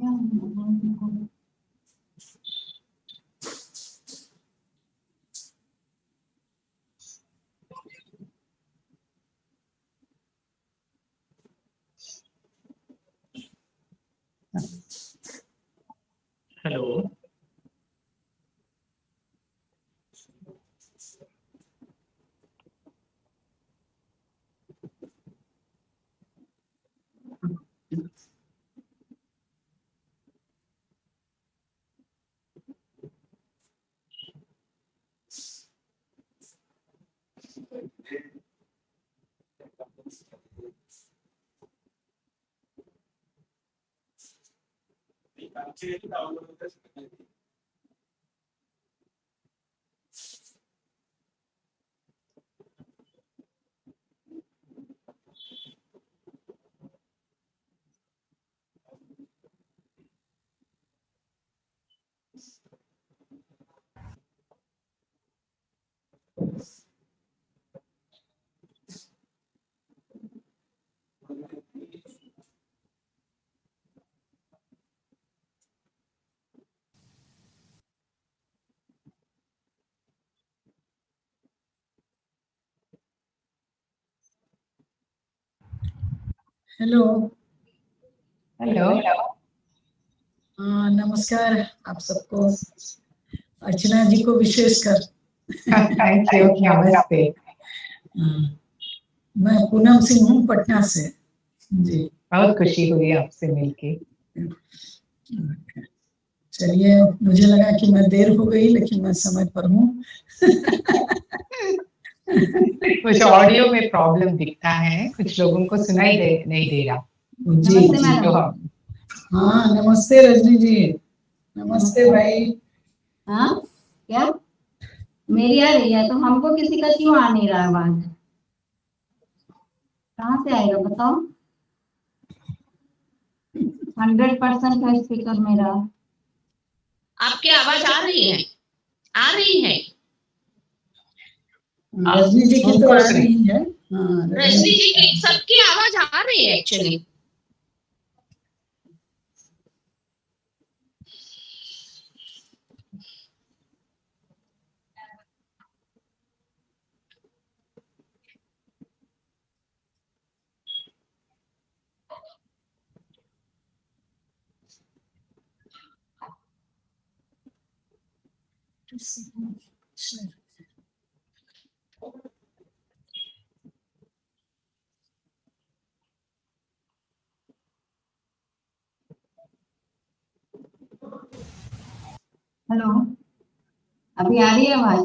Hello. Hello. Hello. नमस्कार आप सबको, अर्चना जी को विशेषकर। Thank you. नमस्ते। मैं पूनम सिंह हूँ पटना से जी। बहुत खुशी हुई आपसे मिलके। चलिए, मुझे लगा कि मैं देर हो गई लेकिन मैं समय पर हूँ। कुछ ऑडियो में प्रॉब्लम दिखता है, कुछ लोगों को सुनाई नहीं दे रहा जी जी। तो हाँ नमस्ते रजनी जी। नमस्ते भाई। हाँ क्या मेरी आ रही है तो हमको किसी का क्यों आ नहीं रहा आवाज? कहाँ से आएगा बताओ? 100% है स्पीकर मेरा। आपकी आवाज आ रही है? आ रही है? रजनी जी की तो आ रही है। हाँ रजनी जी की, सबकी आवाज आ रही है एक्चुअली। हेलो, अभी आ रही है आवाज?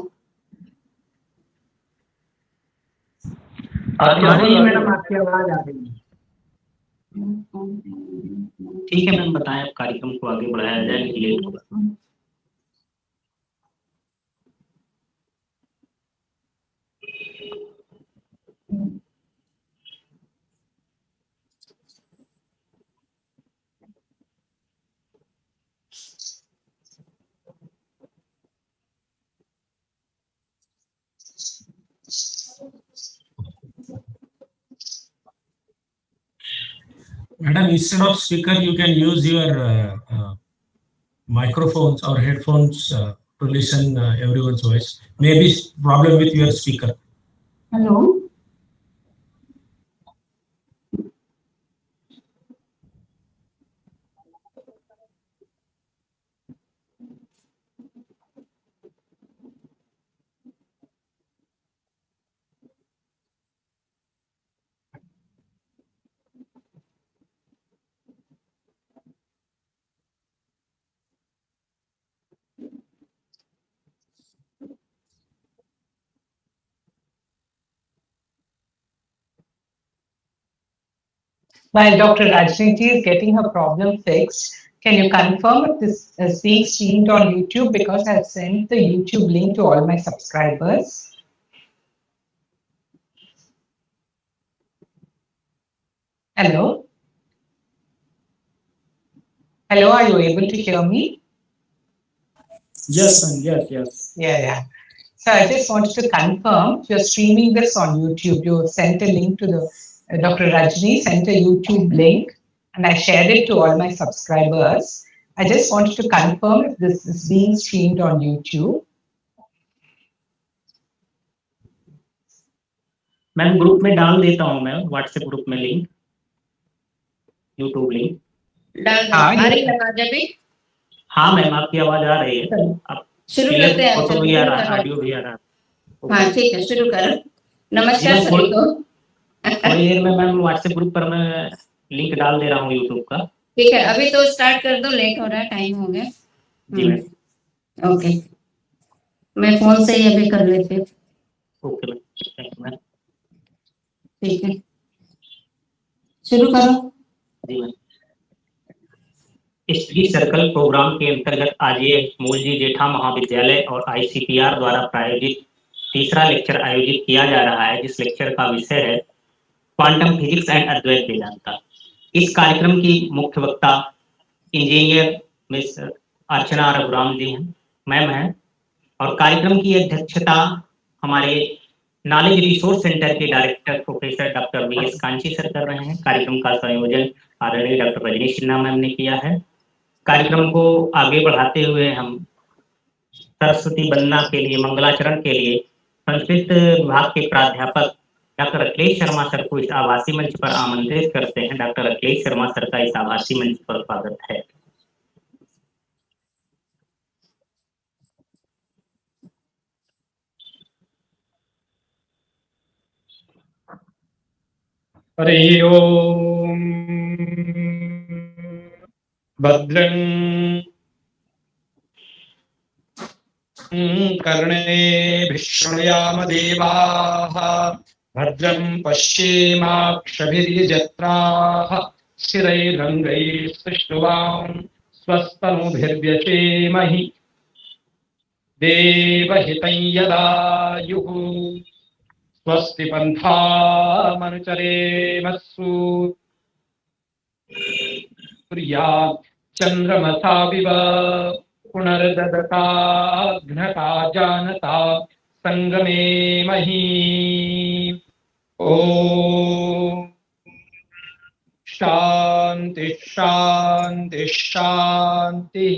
आ रही है मैडम, आपकी आवाज आ रही है। ठीक है मैम, बताएं अब कार्यक्रम को आगे बढ़ाया जाए, नहीं लेट होगा। Madam, instead of speaker, you can use your microphones or headphones to listen everyone's voice. Maybe problem with your speaker. Hello, While Dr. Rajniti is getting her problem fixed, can you confirm if this is being streamed on YouTube? Because I have sent the YouTube link to all my subscribers. Hello? Hello, are you able to hear me? Yes, ma'am. Yes. Yeah. So I just wanted to confirm, you're streaming this on YouTube. You sent a link to the Dr. Rajni sent a YouTube link, and I shared it to all my subscribers. I just wanted to confirm if this is being streamed on YouTube. Ma'am group में डाल देता हूँ मैं WhatsApp group में link, YouTube link डाल दो। आ रही है आवाज अभी? हाँ मैम आपकी आवाज आ रही है। आप शुरू करते हैं। फोटो भी आ रहा है, ऑडियो भी आ रहा है। हाँ ठीक है, शुरू करो। नमस्कार सभी को। थोड़ी देर में मैम व्हाट्सएप ग्रुप पर मैं लिंक डाल दे रहा हूँ यूट्यूब का। ठीक है, अभी तो स्टार्ट कर दो, लेट हो रहा है, टाइम हो गया। जी मैम। ओके, मैं फोन से ही अभी कर लेती हूँ। Okay ma'am, thank you ma'am. ठीक है, शुरू करो। जी मैम। स्टडी सर्कल प्रोग्राम के अंतर्गत आज ये मूलजी जेठा महाविद्यालय और ICPR द्वारा प्रायोजित तीसरा लेक्चर आयोजित किया जा रहा है, जिस लेक्चर का विषय है क्वांटम फिजिक्स एंड अद्वैत वेदांता। इस कार्यक्रम की मुख्य वक्ता इंजीनियर मिस अर्चना रघुराम जी हैं, मैम हैं, और कार्यक्रम की अध्यक्षता हमारे नॉलेज रिसोर्स सेंटर के director professor doctor VS Kanchi sir कर रहे हैं। कार्यक्रम का संयोजन आदरणीय डॉक्टर रजनी सिन्हा मैम ने किया है। कार्यक्रम को आगे बढ़ाते हुए हम सरस्वती वंदना के लिए, मंगलाचरण के लिए संस्कृत विभाग के प्राध्यापक डॉक्टर अखिलेश शर्मा सर को इस आभासी मंच पर आमंत्रित करते हैं। डॉक्टर अखिलेश शर्मा सर का इस आभासी मंच पर स्वागत है। हरि ओम। भद्रं कर्णेभिः शृणुयाम देवाः, भद्रं पश्येमाक्षभिर्यजत्राः, स्थिरैरङ्गैस्तुष्टुवां स्वस्तनुभिर्व्यसेमहि देवहितं यदायुः। स्वस्ति पन्थामनुचरेमस्सु सूर्या चन्द्रमसाविव पुनर्ददता घ्नता जानता संगमे मही। ओम शांति शांति शांति।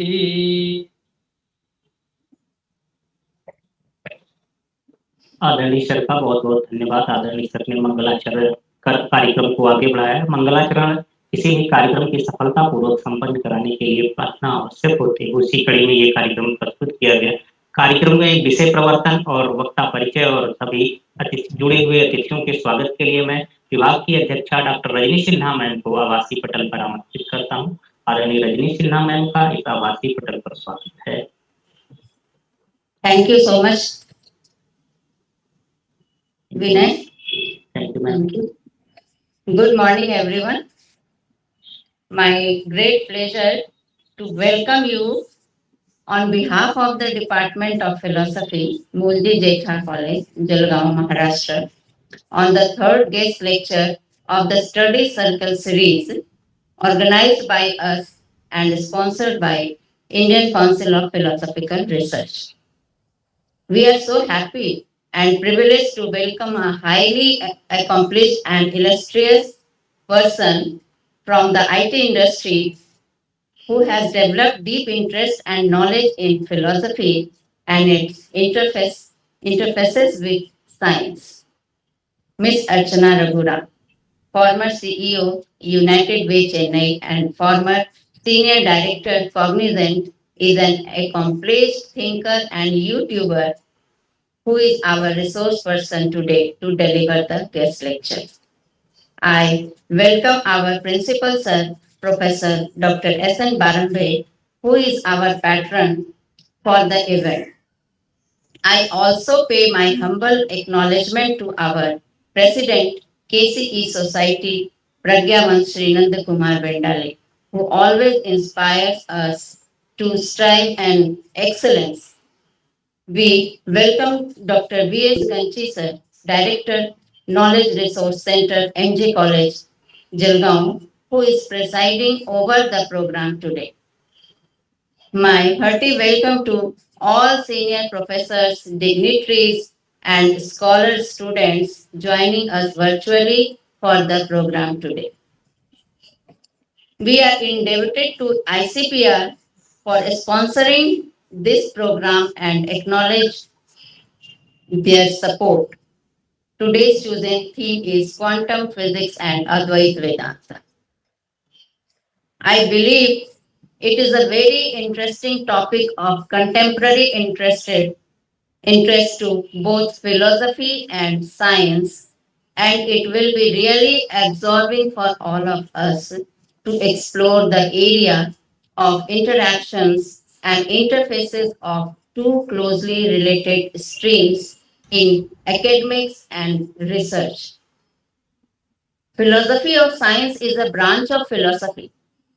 आदरणीय सर का बहुत बहुत धन्यवाद। आदरणीय सर ने मंगलाचरण कर कार्यक्रम को आगे बढ़ाया। मंगलाचरण किसी भी कार्यक्रम की सफलतापूर्वक संपन्न कराने के लिए प्रार्थना आवश्यक होती है, उसी कड़ी में ये कार्यक्रम प्रस्तुत किया गया। कार्यक्रम में विषय प्रवर्तन और वक्ता परिचय और सभी जुड़े हुए अतिथियों के स्वागत के लिए मैं विभाग की अध्यक्षा डॉक्टर रजनी सिन्हा मैम को आभासी पटल पर आमंत्रित करता हूँ। आदरणीय रजनी सिन्हा मैम का इस आभासी पटल पर स्वागत है। Thank you so much Vinay. Thank you, ma'am. Thank you. Good morning, everyone. My great pleasure to welcome you on behalf of the Department of Philosophy, Moolji Jaitah College, Jalgaon, Maharashtra, on the third guest lecture of the Study Circle series organized by us and sponsored by Indian Council of Philosophical Research. We are so happy and privileged to welcome a highly accomplished and illustrious person from the IT industry who has developed deep interest and knowledge in philosophy and its interfaces with science. Ms. Archana Raghuram, former CEO, United Way Chennai and former Senior Director Cognizant, is an accomplished thinker and YouTuber who is our resource person today to deliver the guest lecture. I welcome our principal sir, Professor Dr. S.N. Advait, who is our patron for the event. I also pay my humble acknowledgement to our President, KCES Society, Pragyavan Srinanda Kumar Bendale, who always inspires us to strive and excellence. We welcome Dr. VS Kanchi sir, Director, Knowledge Resource Center, MJ College, Jalgaon, who is presiding over the program today. My hearty welcome to all senior professors, dignitaries, and scholar students joining us virtually for the program today. We are indebted to ICPR for sponsoring this program and acknowledge their support. Today's chosen theme is quantum physics and Advait Vedanta. I believe it is a very interesting topic of contemporary interest to both philosophy and science, and it will be really absorbing for all of us to explore the area of interactions and interfaces of two closely related streams in academics and research. Philosophy of science is a branch of philosophy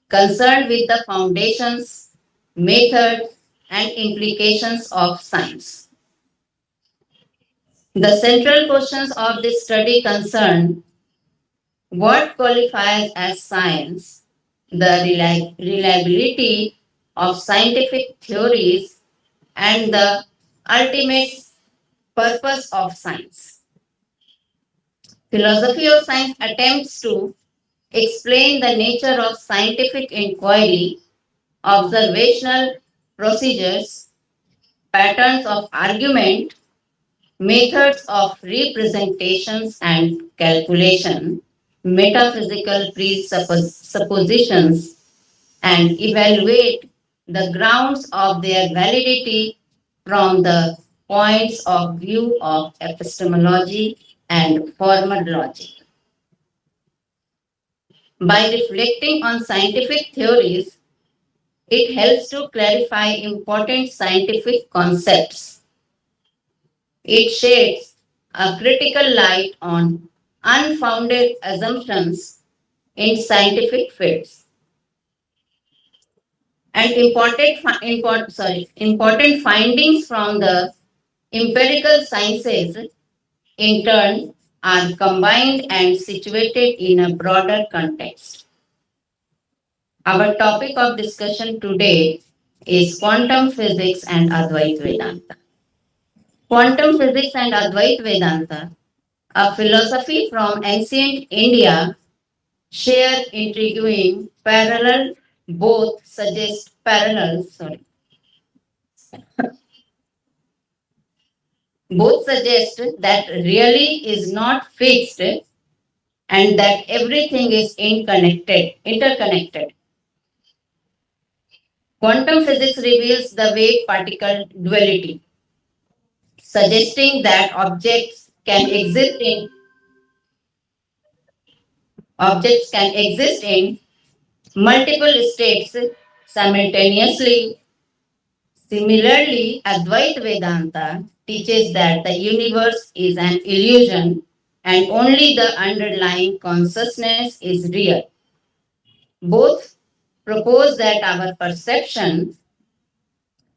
concerned with the foundations, methods, and implications of science. The central questions of this study concern what qualifies as science, the reliability of scientific theories, and the ultimate purpose of science. Philosophy of science attempts to explain the nature of scientific inquiry, observational procedures, patterns of argument, methods of representations and calculation, metaphysical presuppositions, and evaluate the grounds of their validity from the points of view of epistemology and formal logic. By reflecting on scientific theories, it helps to clarify important scientific concepts. It sheds a critical light on unfounded assumptions in scientific fields. And important findings from the empirical sciences, in turn, are combined and situated in a broader context. Our topic of discussion today is quantum physics and Advait Vedanta. Quantum physics and Advait Vedanta, a philosophy from ancient India, share intriguing parallel, both suggest parallels, both suggest that really is not fixed and that everything is interconnected. Quantum physics reveals the wave-particle duality, suggesting that objects can exist in multiple states simultaneously. Similarly, Advait Vedanta teaches that the universe is an illusion and only the underlying consciousness is real. Both propose that our perception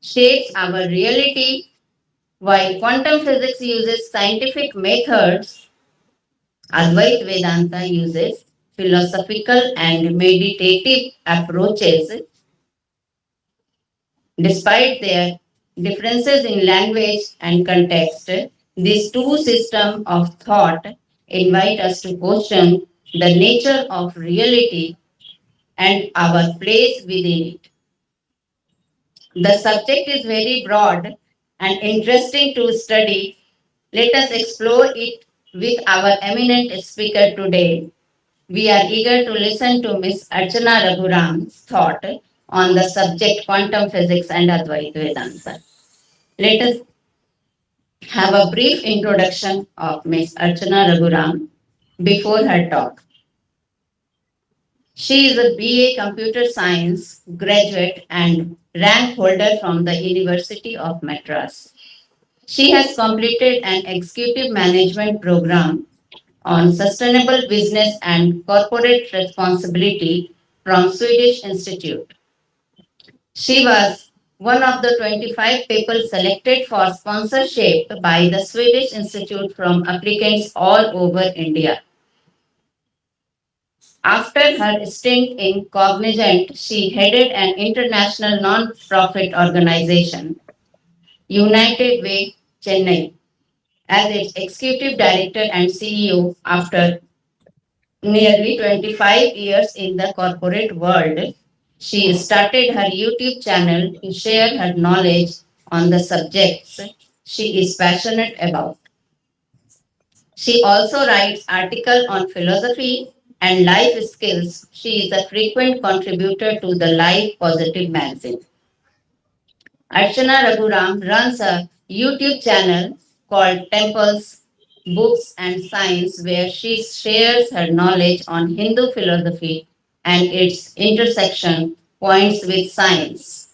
shapes our reality, while quantum physics uses scientific methods. Advait Vedanta uses philosophical and meditative approaches. Despite their differences in language and context, these two systems of thought invite us to question the nature of reality and our place within it. The subject is very broad and interesting to study. Let us explore it with our eminent speaker today. We are eager to listen to Ms. Archana Raghuram's thought on the subject quantum physics and Advait Vedanta. Let us have a brief introduction of Ms. Archana Raghuram before her talk. She is a BA Computer Science graduate and rank holder from the University of Madras. She has completed an executive management program on sustainable business and corporate responsibility from Swedish Institute. She was one of the 25 people selected for sponsorship by the Swedish Institute from applicants all over India. After her stint in Cognizant, she headed an international non-profit organization, United Way, Chennai, as its executive director and CEO after nearly 25 years in the corporate world, she started her YouTube channel to share her knowledge on the subjects she is passionate about. She also writes articles on philosophy and life skills. She is a frequent contributor to the Life Positive magazine. Archana Raghuram runs a YouTube channel called Temples, Books and Science, where she shares her knowledge on Hindu philosophy and its intersection points with science.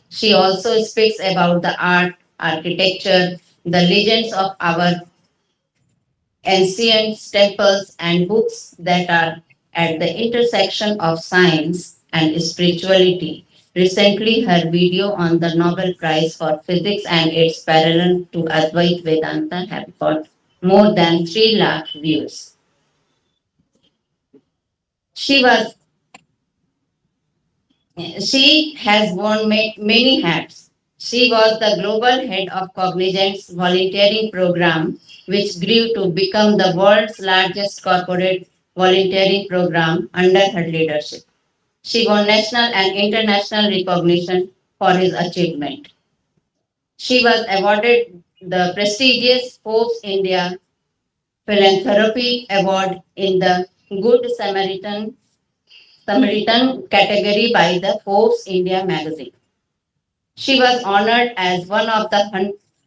She also speaks about the art, architecture, the legends of our ancient temples, and books that are at the intersection of science and spirituality. Recently, her video on the Nobel Prize for Physics and its parallel to Advait Vedanta have got more than 3 lakh views. She was She has worn many hats. She was the global head of Cognizant's volunteering program, which grew to become the world's largest corporate volunteering program under her leadership. She won national and international recognition for his achievement. She was awarded the prestigious Forbes India Philanthropy Award in the Good Samaritan category by the Forbes India magazine. She was honored as one of the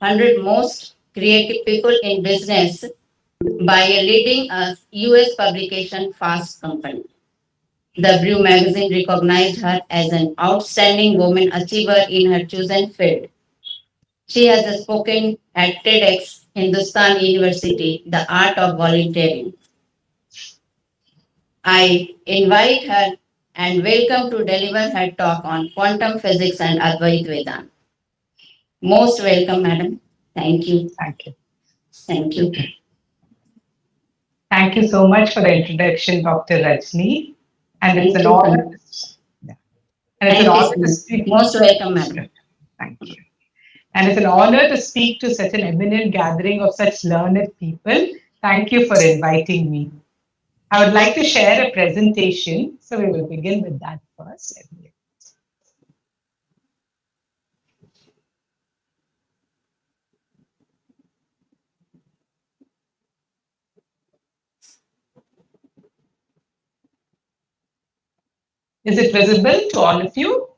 100 most creative people in business by a leading US publication Fast Company. The Brew magazine recognized her as an outstanding woman achiever in her chosen field. She has spoken at TEDx Hindustan University, The Art of Volunteering. I invite her and welcome to deliver her talk on quantum physics and Advait Vedanta. Most welcome, madam. Thank you. Thank you. Thank you. Thank you so much for the introduction, Dr. Rajni. And it's Thank an you. honor. Yeah. And it's an honor to speak. Most welcome, madam. Thank you. And it's an honor to speak to such an eminent gathering of such learned people. Thank you for inviting me. I would like to share a presentation. So we will begin with that first. Is it visible to all of you?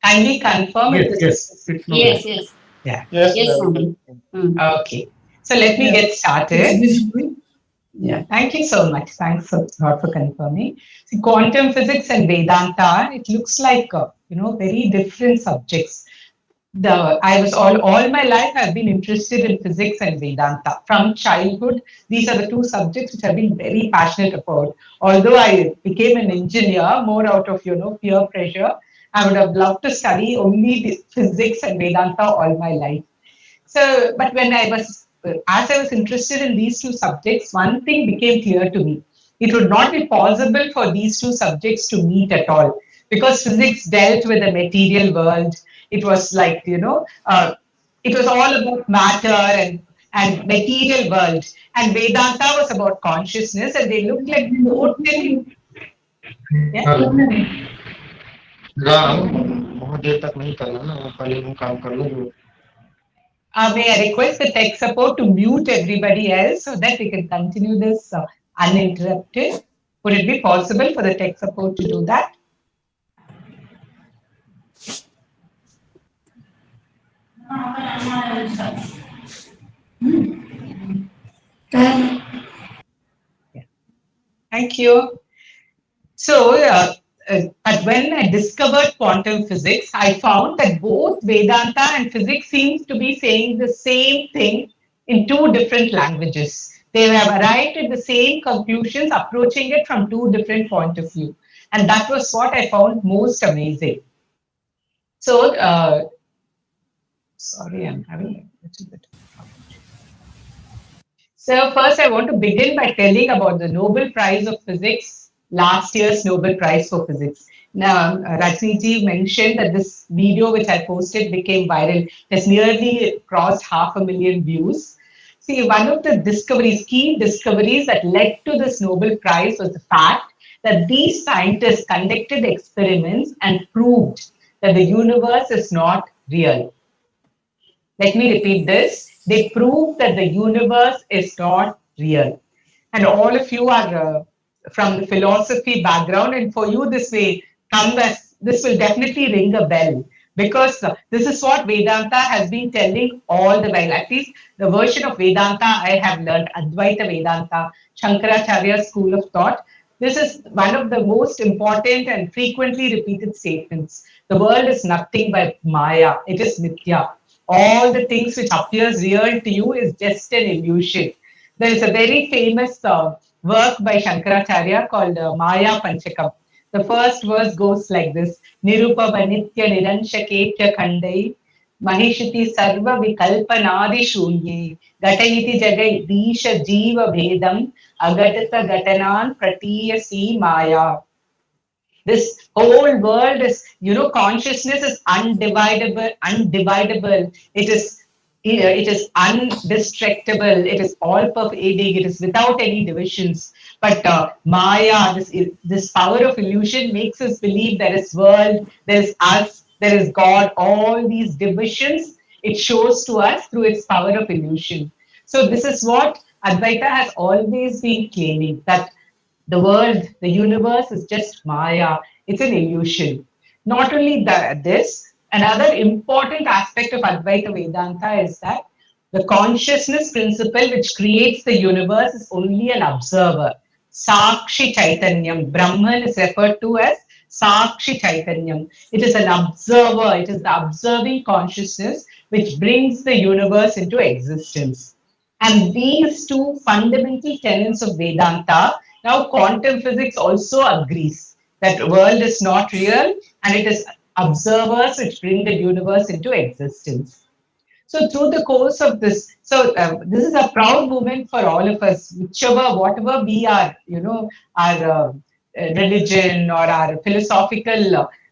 Kindly confirm if Yes. Yes, yes. Yeah. Yes, madam. Okay. So let me get started. Visible. Yeah, thank you so much. Thanks a lot for confirming. See, quantum physics and Vedanta, it looks like very different subjects. I was all my life I've been interested in physics and Vedanta. From childhood, these are the two subjects which I've been very passionate about. Although I became an engineer more out of peer pressure, I would have loved to study only physics and Vedanta all my life. So, but as I was interested in these two subjects, one thing became clear to me. It would not be possible for these two subjects to meet at all, because physics dealt with the material world. It was like, it was all about matter and material world. And Vedanta was about consciousness, and they looked like totally. Yeah? बहुत देर तक नहीं करना ना, पहले वो काम कर लो. May I request the tech support to mute everybody else so that we can continue this uninterrupted? Would it be possible for the tech support to do that? Yeah. Thank you. So, but when I discovered quantum physics, I found that both Vedanta and physics seem to be saying the same thing in two different languages. They have arrived at the same conclusions, approaching it from two different points of view. And that was what I found most amazing. So, sorry, I'm having a little bit of problem. So first, I want to begin by telling about the Nobel Prize of Physics, last year's Nobel Prize for Physics. Now, Rajni ji mentioned that this video which I posted became viral. It has nearly crossed 500,000 views. See, one of the key discoveries that led to this Nobel Prize was the fact that these scientists conducted experiments and proved that the universe is not real. Let me repeat this. They proved that the universe is not real. And all of you are from the philosophy background, and for you this will definitely ring a bell, because this is what Vedanta has been telling all the while. At least the version of Vedanta I have learned, Advaita Vedanta, Shankaracharya's school of thought. This is one of the most important and frequently repeated statements. The world is nothing but Maya. It is Mithya. All the things which appears real to you is just an illusion. There is a very famous work by Shankaracharya called Maya Panchakam. The first verse goes like this: Nirupava Nitya Niranshaketya Khandai Mahishiti Sarva Vikalpanadi Shunye Gatayiti Jagai Disha Jiva Bhedam Agatata Gatanan Pratiyasi Maya. This whole world is, consciousness is undividable. It is undestructible. It is all pervading. It is without any divisions. But Maya, this power of illusion, makes us believe there is world, there is us, there is God. All these divisions it shows to us through its power of illusion. So this is what Advaita has always been claiming, that the world, the universe is just Maya. It's an illusion. Not only this, another important aspect of Advaita Vedanta is that the consciousness principle which creates the universe is only an observer. Sakshi Chaitanyam. Brahman is referred to as Sakshi Chaitanyam. It is an observer. It is the observing consciousness which brings the universe into existence. And these two fundamental tenets of Vedanta, now quantum physics also agrees that the world is not real and it is observers which bring the universe into existence. So through the course of this, this is a proud moment for all of us, whatever be our, our religion or our philosophical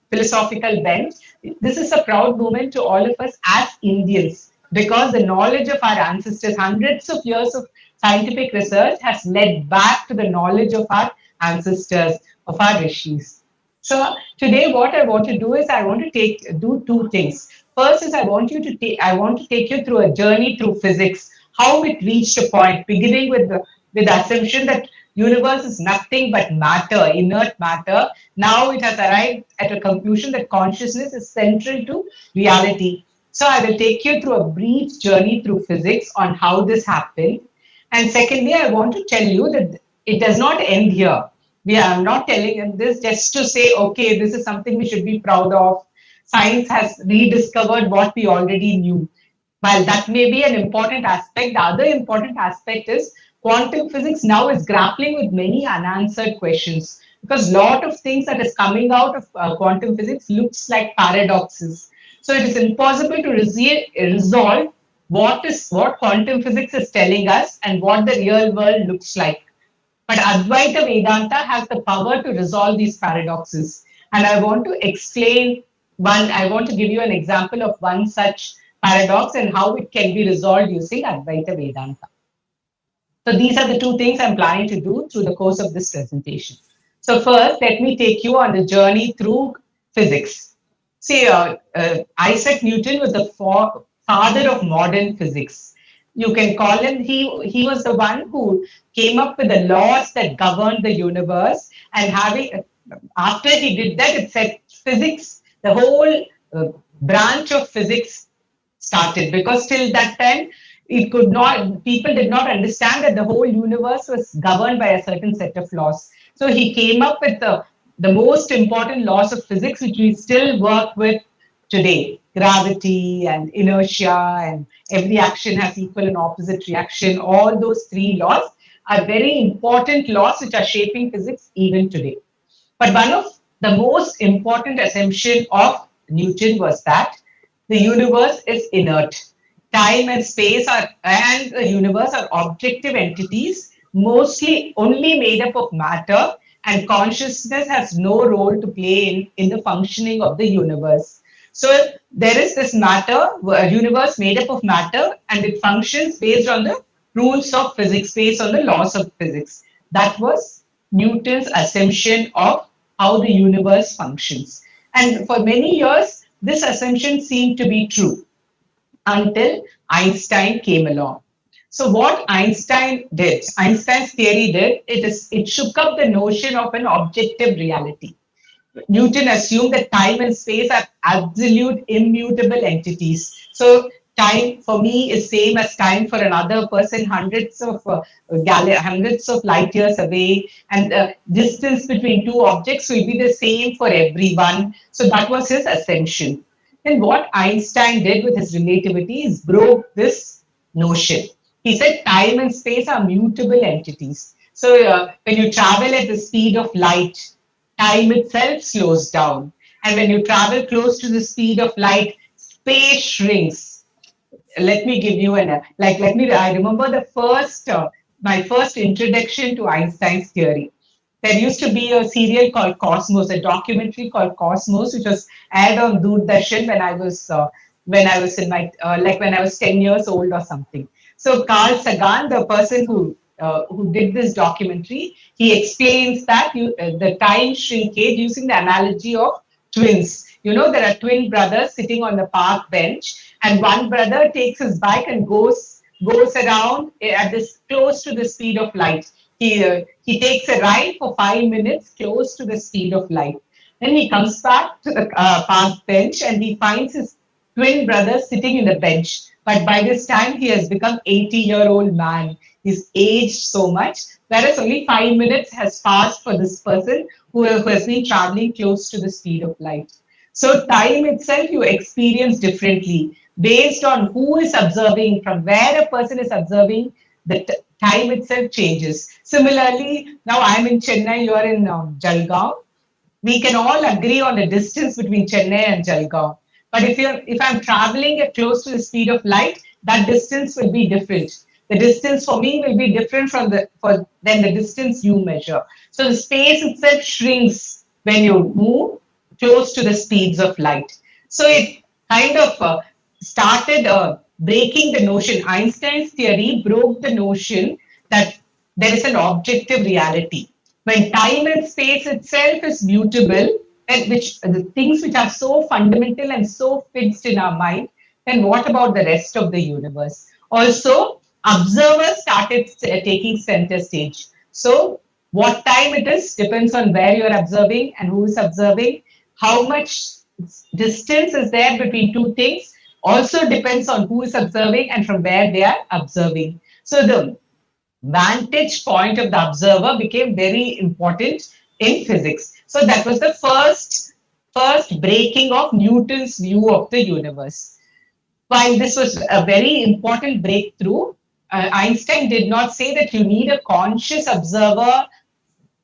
bent. This is a proud moment to all of us as Indians, because the knowledge of our ancestors, hundreds of years of scientific research has led back to the knowledge of our ancestors, of our rishis. So today what I want to do is I want to do two things. First is I want to take you through a journey through physics, how it reached a point, beginning with the assumption that universe is nothing but matter, inert matter. Now it has arrived at a conclusion that consciousness is central to reality. So I will take you through a brief journey through physics on how this happened. And secondly, I want to tell you that it does not end here. We are not telling you this just to say, okay, this is something we should be proud of. Science has rediscovered what we already knew. While that may be an important aspect, the other important aspect is quantum physics now is grappling with many unanswered questions, because a lot of things that is coming out of quantum physics looks like paradoxes. So it is impossible to resolve what quantum physics is telling us and what the real world looks like. But Advaita Vedanta has the power to resolve these paradoxes. And I want to give you an example of one such paradox and how it can be resolved using Advaita Vedanta. So these are the two things I'm planning to do through the course of this presentation. So first, let me take you on the journey through physics. See, Isaac Newton was the father of modern physics. You can call him, he was the one who came up with the laws that governed the universe, and after he did that, it said physics, the whole branch of physics started, because till that time, people did not understand that the whole universe was governed by a certain set of laws. So he came up with the most important laws of physics, which we still work with today. Gravity and inertia, and every action has equal and opposite reaction. All those three laws are very important laws which are shaping physics even today. But one of the most important assumption of Newton was that the universe is inert. Time and space and the universe are objective entities, mostly only made up of matter, and consciousness has no role to play in the functioning of the universe. So there is this universe made up of matter, and it functions based on the rules of physics based on the laws of physics. That was Newton's assumption of how the universe functions. And for many years, this assumption seemed to be true until Einstein came along. So what Einstein's theory did, it shook up the notion of an objective reality. Newton assumed that time and space are absolute immutable entities. So time for me is same as time for another person, hundreds of light years away, and the distance between two objects will be the same for everyone. So that was his assumption. And what Einstein did with his relativity is broke this notion. He said time and space are mutable entities. So when you travel at the speed of light, time itself slows down. And when you travel close to the speed of light, space shrinks. Let me give you I remember my first introduction to Einstein's theory. There used to be a serial called Cosmos, a documentary called Cosmos, which was aired on Doordarshan when I was in my when I was 10 years old or something. So Carl Sagan, the person who did this documentary, he explains that the time shrinkage using the analogy of twins. You know, there are twin brothers sitting on the park bench, and one brother takes his bike and goes around at this close to the speed of light. He takes a ride for 5 minutes close to the speed of light. Then he comes back to the park bench and he finds his twin brother sitting in the bench. But by this time, he has become 80-year-old man. He's aged so much, whereas only 5 minutes has passed for this person who has been traveling close to the speed of light. So time itself you experience differently based on who is observing, from where a person is observing, the time itself changes. Similarly, now I'm in Chennai, you're in Jalgaon. We can all agree on the distance between Chennai and Jalgaon. But if I'm traveling at close to the speed of light, that distance will be different. The distance for me will be different than the distance you measure. So the space itself shrinks when you move close to the speeds of light. So it kind of started breaking the notion. Einstein's theory broke the notion that there is an objective reality. When time and space itself is mutable, and the things which are so fundamental and so fixed in our mind, then what about the rest of the universe? Also, observers started taking center stage. So what time it is depends on where you're observing and who is observing. How much distance is there between two things also depends on who is observing and from where they are observing. So the vantage point of the observer became very important in physics. So that was the first breaking of Newton's view of the universe. While this was a very important breakthrough, Einstein did not say that you need a conscious observer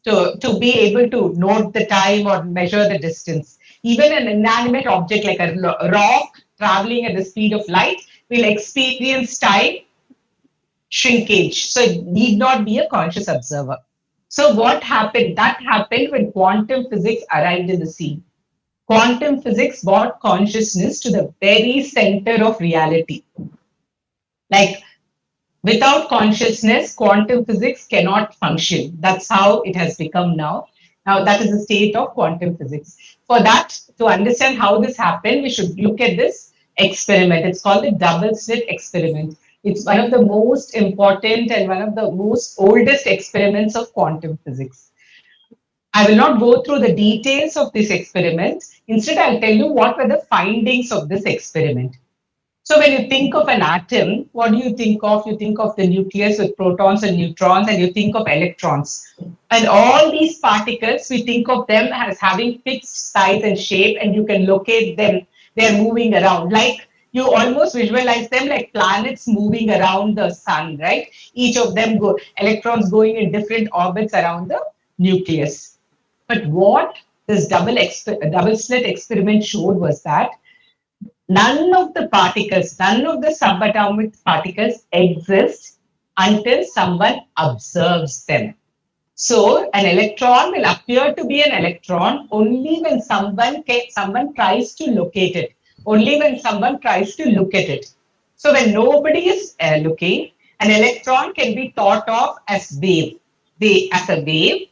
to be able to note the time or measure the distance. Even an inanimate object like a rock traveling at the speed of light will experience time shrinkage. So it need not be a conscious observer. So what happened? That happened when quantum physics arrived in the scene. Quantum physics brought consciousness to the very center of reality. Like, without consciousness, quantum physics cannot function. That's how it has become now. Now, that is the state of quantum physics. For that, to understand how this happened, we should look at this experiment. It's called the double slit experiment. It's one of the most important and one of the most oldest experiments of quantum physics. I will not go through the details of this experiment. Instead, I'll tell you what were the findings of this experiment. So when you think of an atom, what do you think of? You think of the nucleus with protons and neutrons, and you think of electrons. And all these particles, we think of them as having fixed size and shape, and you can locate them. They're moving around. Like, you almost visualize them like planets moving around the sun, right? Each of them electrons going in different orbits around the nucleus. But what this double slit experiment showed was that none of the particles, none of the subatomic particles exist until someone observes them. So an electron will appear to be an electron only when someone tries to locate it. Only when someone tries to look at it. So when nobody is looking, An electron can be thought of as as a wave,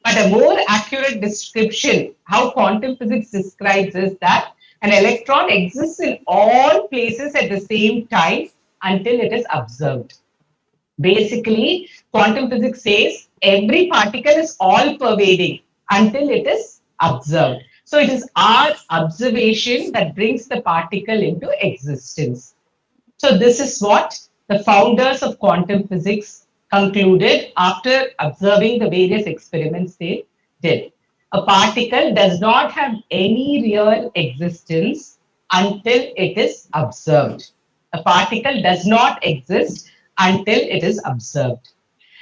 but a more accurate description, how quantum physics describes is that an electron exists in all places at the same time until it is observed. Basically, quantum physics says every particle is all pervading until it is observed. So it is our observation that brings the particle into existence. So this is what the founders of quantum physics concluded after observing the various experiments they did. A particle does not have any real existence until it is observed. A particle does not exist until it is observed.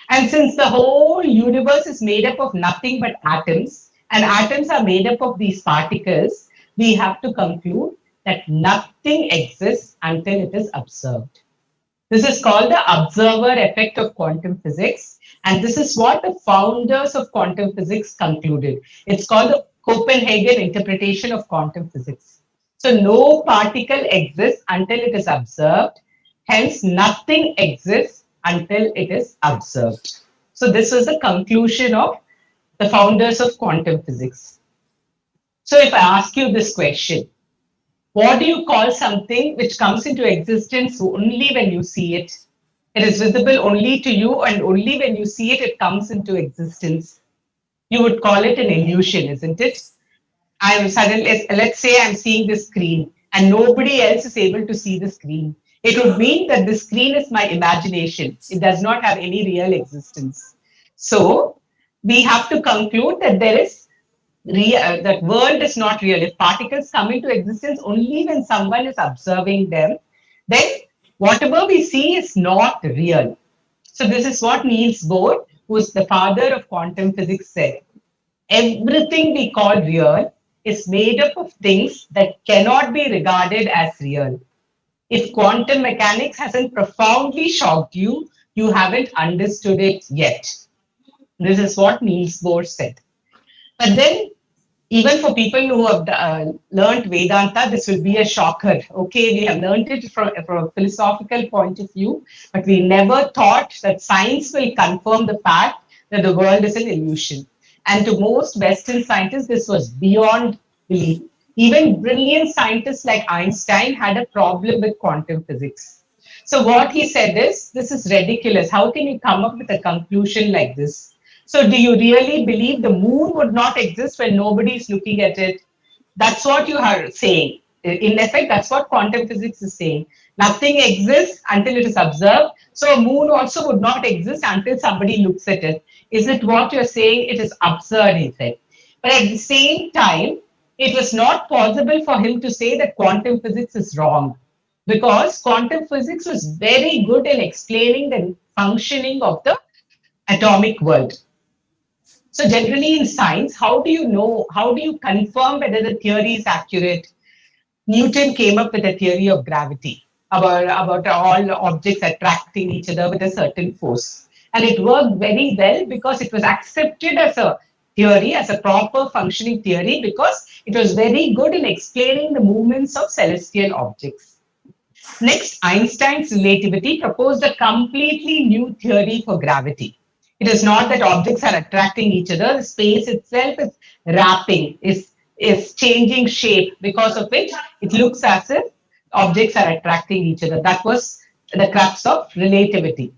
And since the whole universe is made up of nothing but atoms, and atoms are made up of these particles, we have to conclude that nothing exists until it is observed. This is called the observer effect of quantum physics, and this is what the founders of quantum physics concluded. It's called the Copenhagen interpretation of quantum physics. So no particle exists until it is observed, hence nothing exists until it is observed. So this was the conclusion of the founders of quantum physics. So if I ask you this question, what do you call something which comes into existence only when you see it? It is visible only to you, and only when you see it, it comes into existence. You would call it an illusion, isn't it? I'm suddenly, let's say I'm seeing this screen and nobody else is able to see the screen. It would mean that the screen is my imagination. It does not have any real existence. So we have to conclude that there is that world is not real. If particles come into existence only when someone is observing them, then whatever we see is not real. So this is what Niels Bohr, who is the father of quantum physics, said. Everything we call real is made up of things that cannot be regarded as real. If quantum mechanics hasn't profoundly shocked you, you haven't understood it yet. This is what Niels Bohr said. But then, even for people who have learned Vedanta, this will be a shocker. Okay, we have learned it from a philosophical point of view, but we never thought that science will confirm the fact that the world is an illusion. And to most Western scientists, this was beyond belief. Even brilliant scientists like Einstein had a problem with quantum physics. So what he said is, this is ridiculous. How can you come up with a conclusion like this? So do you really believe the moon would not exist when nobody is looking at it? That's what you are saying. In effect, that's what quantum physics is saying. Nothing exists until it is observed. So a moon also would not exist until somebody looks at it. Is it what you're saying? It is absurd, he said. But at the same time, it was not possible for him to say that quantum physics is wrong, because quantum physics was very good in explaining the functioning of the atomic world. So generally in science, how do you confirm whether the theory is accurate? Newton came up with a theory of gravity about all objects attracting each other with a certain force. And it worked very well because it was accepted as a theory, as a proper functioning theory, because it was very good in explaining the movements of celestial objects. Next, Einstein's relativity proposed a completely new theory for gravity. It is not that objects are attracting each other. The space itself is wrapping, is changing shape, because of which it looks as if objects are attracting each other. That was the crux of relativity.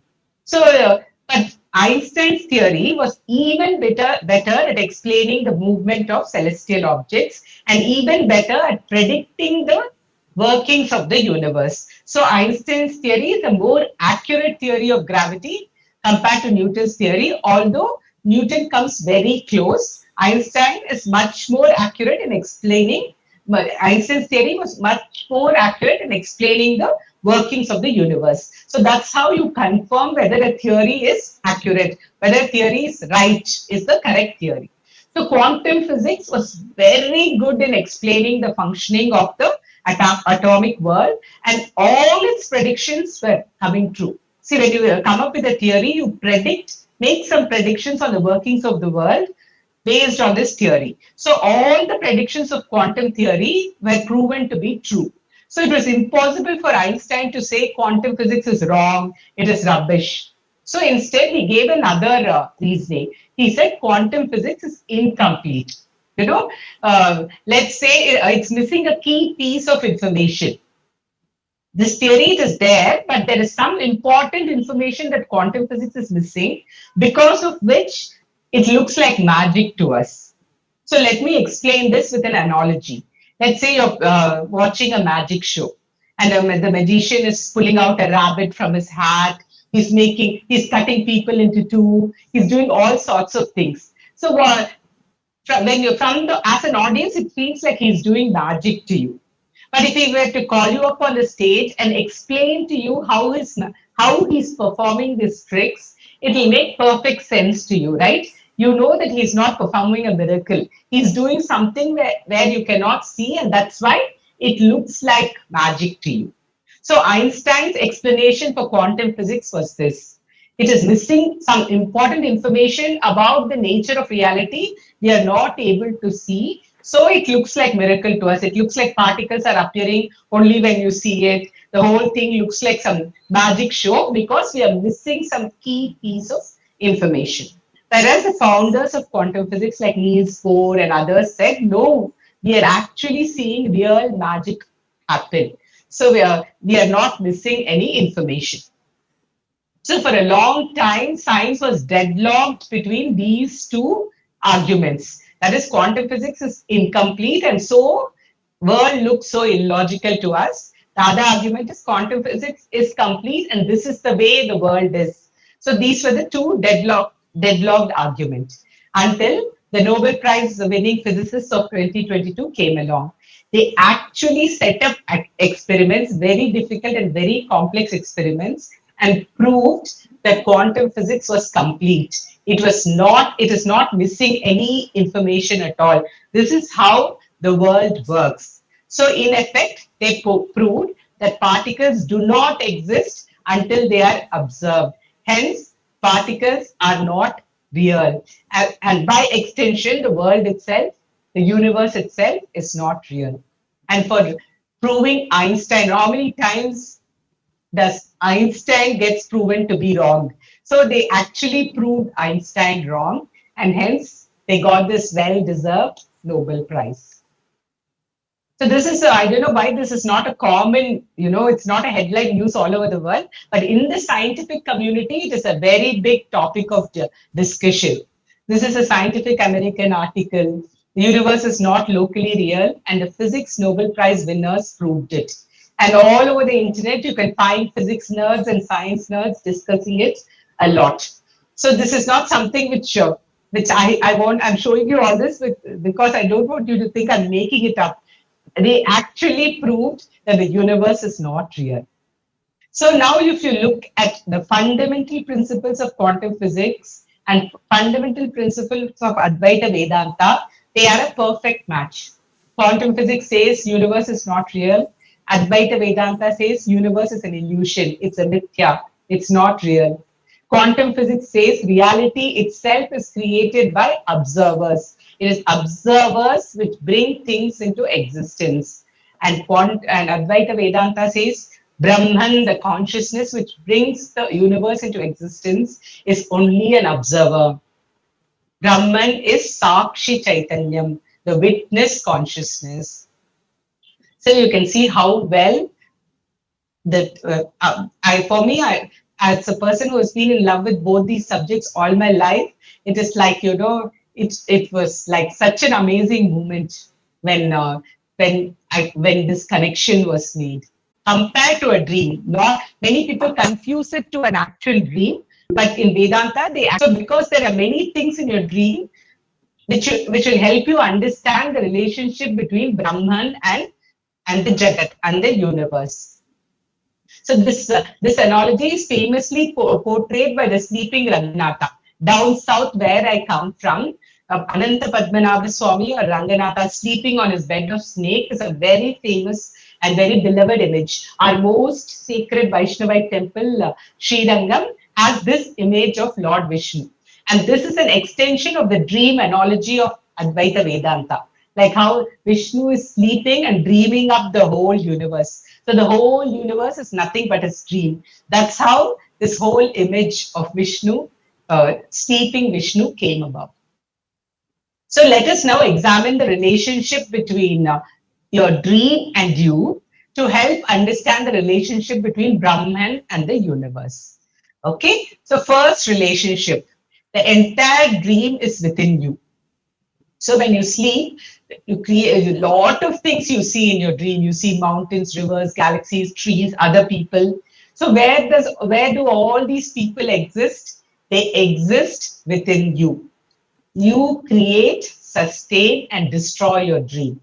So, but Einstein's theory was even better at explaining the movement of celestial objects, and even better at predicting the workings of the universe. So Einstein's theory is a more accurate theory of gravity compared to Newton's theory. Although Newton comes very close, Einstein is much more accurate in explaining. Einstein's theory was much more accurate in explaining the workings of the universe. So that's how you confirm whether a theory is accurate, whether a theory is right, is the correct theory. So quantum physics was very good in explaining the functioning of the atomic world, and all its predictions were coming true. See, when you come up with a theory, you make some predictions on the workings of the world based on this theory. So all the predictions of quantum theory were proven to be true. So it was impossible for Einstein to say quantum physics is wrong, it is rubbish. So instead, he gave another reasoning. He said quantum physics is incomplete. Let's say it's missing a key piece of information. This theory is there, but there is some important information that quantum physics is missing, because of which it looks like magic to us. So let me explain this with an analogy. Let's say you're watching a magic show, and the magician is pulling out a rabbit from his hat. He's cutting people into two. He's doing all sorts of things. So as an audience, it feels like he's doing magic to you. But if he were to call you up on the stage and explain to you how he's performing these tricks, it will make perfect sense to you, right? You know that he's not performing a miracle. He's doing something where you cannot see, and that's why it looks like magic to you. So Einstein's explanation for quantum physics was this. It is missing some important information about the nature of reality we are not able to see. So it looks like miracle to us. It looks like particles are appearing only when you see it. The whole thing looks like some magic show because we are missing some key piece of information. Whereas the founders of quantum physics like Niels Bohr and others said, no, we are actually seeing real magic happen. So we are not missing any information. So for a long time, science was deadlocked between these two arguments. That is, quantum physics is incomplete, and so world looks so illogical to us. The other argument is quantum physics is complete, and this is the way the world is. So these were the two deadlocked arguments until the Nobel Prize winning physicists of 2022 came along. They actually set up experiments, very difficult and very complex experiments, and proved that quantum physics was complete. It is not missing any information at all. This is how the world works. So in effect, they proved that particles do not exist until they are observed. Hence, particles are not real. And by extension, the world itself, the universe itself is not real. And for proving Einstein, how many times does Einstein gets proven to be wrong? So they actually proved Einstein wrong, and hence they got this well-deserved Nobel Prize. So this is, I don't know why this is not a common, it's not a headline news all over the world, but in the scientific community, it is a very big topic of discussion. This is a Scientific American article. The universe is not locally real, and the physics Nobel Prize winners proved it. And all over the internet, you can find physics nerds and science nerds discussing it a lot. So this is not something which I'm showing you all this because I don't want you to think I'm making it up. They actually proved that the universe is not real. So now if you look at the fundamental principles of quantum physics and fundamental principles of Advaita Vedanta, they are a perfect match. Quantum physics says universe is not real. Advaita Vedanta says universe is an illusion. It's a mithya. It's not real. Quantum physics says reality itself is created by observers. It is observers which bring things into existence. And Advaita Vedanta says Brahman, the consciousness which brings the universe into existence, is only an observer. Brahman is Sakshi Chaitanyam, the witness consciousness. So you can see how well that as a person who has been in love with both these subjects all my life, it is like, it was like such an amazing moment when this connection was made. Compared to a dream, not many people confuse it to an actual dream, but in Vedanta, because there are many things in your dream which will help you understand the relationship between Brahman and the Jagat and the universe. So this analogy is famously portrayed by the sleeping Ranganatha. Down south where I come from, Ananta Padmanabha Swami or Ranganatha sleeping on his bed of snake is a very famous and very beloved image. Our most sacred Vaishnavite temple, Srirangam, has this image of Lord Vishnu. And this is an extension of the dream analogy of Advaita Vedanta. Like how Vishnu is sleeping and dreaming up the whole universe. So the whole universe is nothing but a dream. That's how this whole image of Vishnu, sleeping Vishnu, came about. So let us now examine the relationship between your dream and you to help understand the relationship between Brahman and the universe. Okay, so first relationship, the entire dream is within you. So when you sleep, you create a lot of things you see in your dream. You see mountains, rivers, galaxies, trees, other people. So where do all these people exist? They exist within you. You create, sustain, and destroy your dream.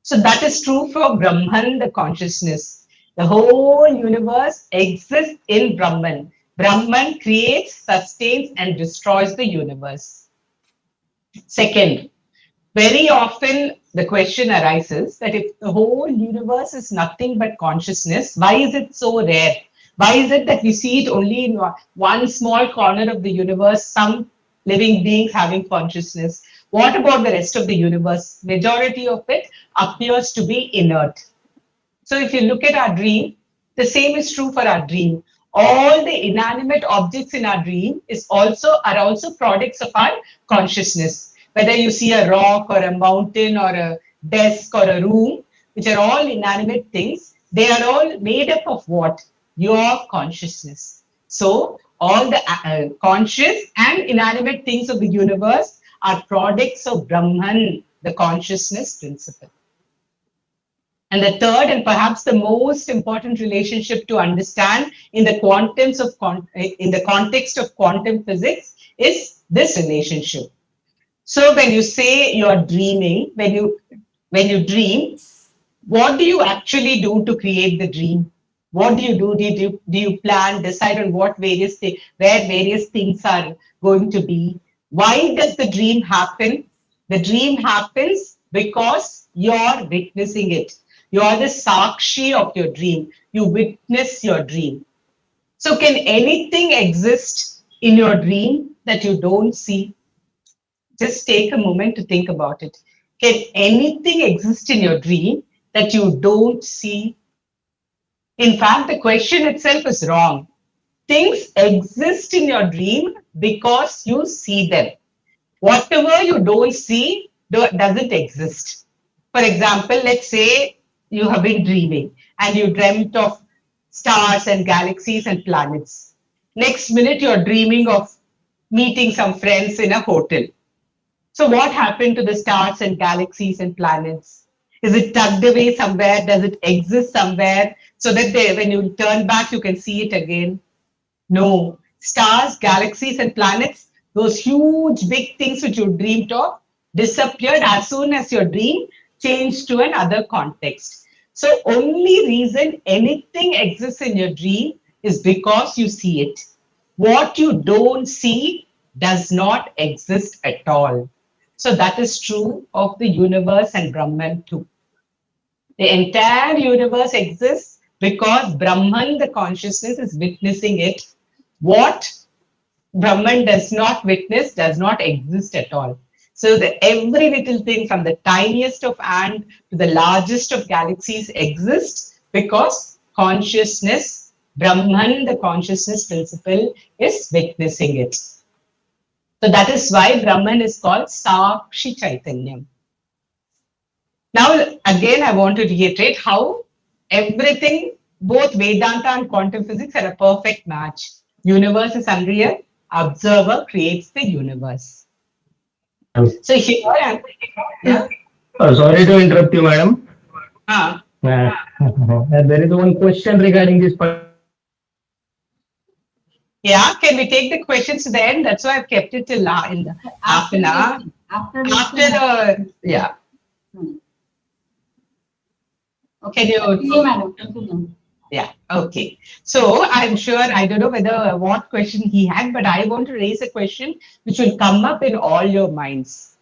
So that is true for Brahman, the consciousness. The whole universe exists in Brahman. Brahman creates, sustains, and destroys the universe. Second, very often the question arises that if the whole universe is nothing but consciousness, why is it so rare? Why is it that we see it only in one small corner of the universe, some living beings having consciousness? What about the rest of the universe? Majority of it appears to be inert. So if you look at our dream, the same is true for our dream. All the inanimate objects in our dream are also products of our consciousness. Whether you see a rock or a mountain or a desk or a room, which are all inanimate things, they are all made up of what? Your consciousness. So all the conscious and inanimate things of the universe are products of Brahman, the consciousness principle. And the third and perhaps the most important relationship to understand in the context of quantum physics is this relationship. So when you say you're dreaming, when you dream, what do you actually do to create the dream? What do you do? Do you plan, decide on where various things are going to be? Why does the dream happen? The dream happens because you're witnessing it. You're the sakshi of your dream. You witness your dream. So can anything exist in your dream that you don't see? Just take a moment to think about it. Can anything exist in your dream that you don't see? In fact, the question itself is wrong. Things exist in your dream because you see them. Whatever you don't see doesn't exist. For example, let's say you have been dreaming and you dreamt of stars and galaxies and planets. Next minute, you're dreaming of meeting some friends in a hotel. So what happened to the stars and galaxies and planets? Is it tucked away somewhere? Does it exist somewhere so that when you turn back, you can see it again? No. Stars, galaxies, and planets, those huge big things which you dreamed of, disappeared as soon as your dream changed to another context. So only reason anything exists in your dream is because you see it. What you don't see does not exist at all. So that is true of the universe and Brahman too. The entire universe exists because Brahman, the consciousness, is witnessing it. What Brahman does not witness does not exist at all. So every little thing from the tiniest of ant to the largest of galaxies exists because consciousness, Brahman, the consciousness principle, is witnessing it. So that is why Brahman is called Sakshi Chaitanyam. Now, again, I want to reiterate how everything, both Vedanta and quantum physics, are a perfect match. Universe is unreal, observer creates the universe. So here I am. Sorry to interrupt you, madam. There is one question regarding this. Yeah, can we take the questions to the end? That's why I've kept it till in the half an hour. Yeah. Okay, yeah, okay. So I'm sure, I don't know what question he had, but I want to raise a question which will come up in all your minds.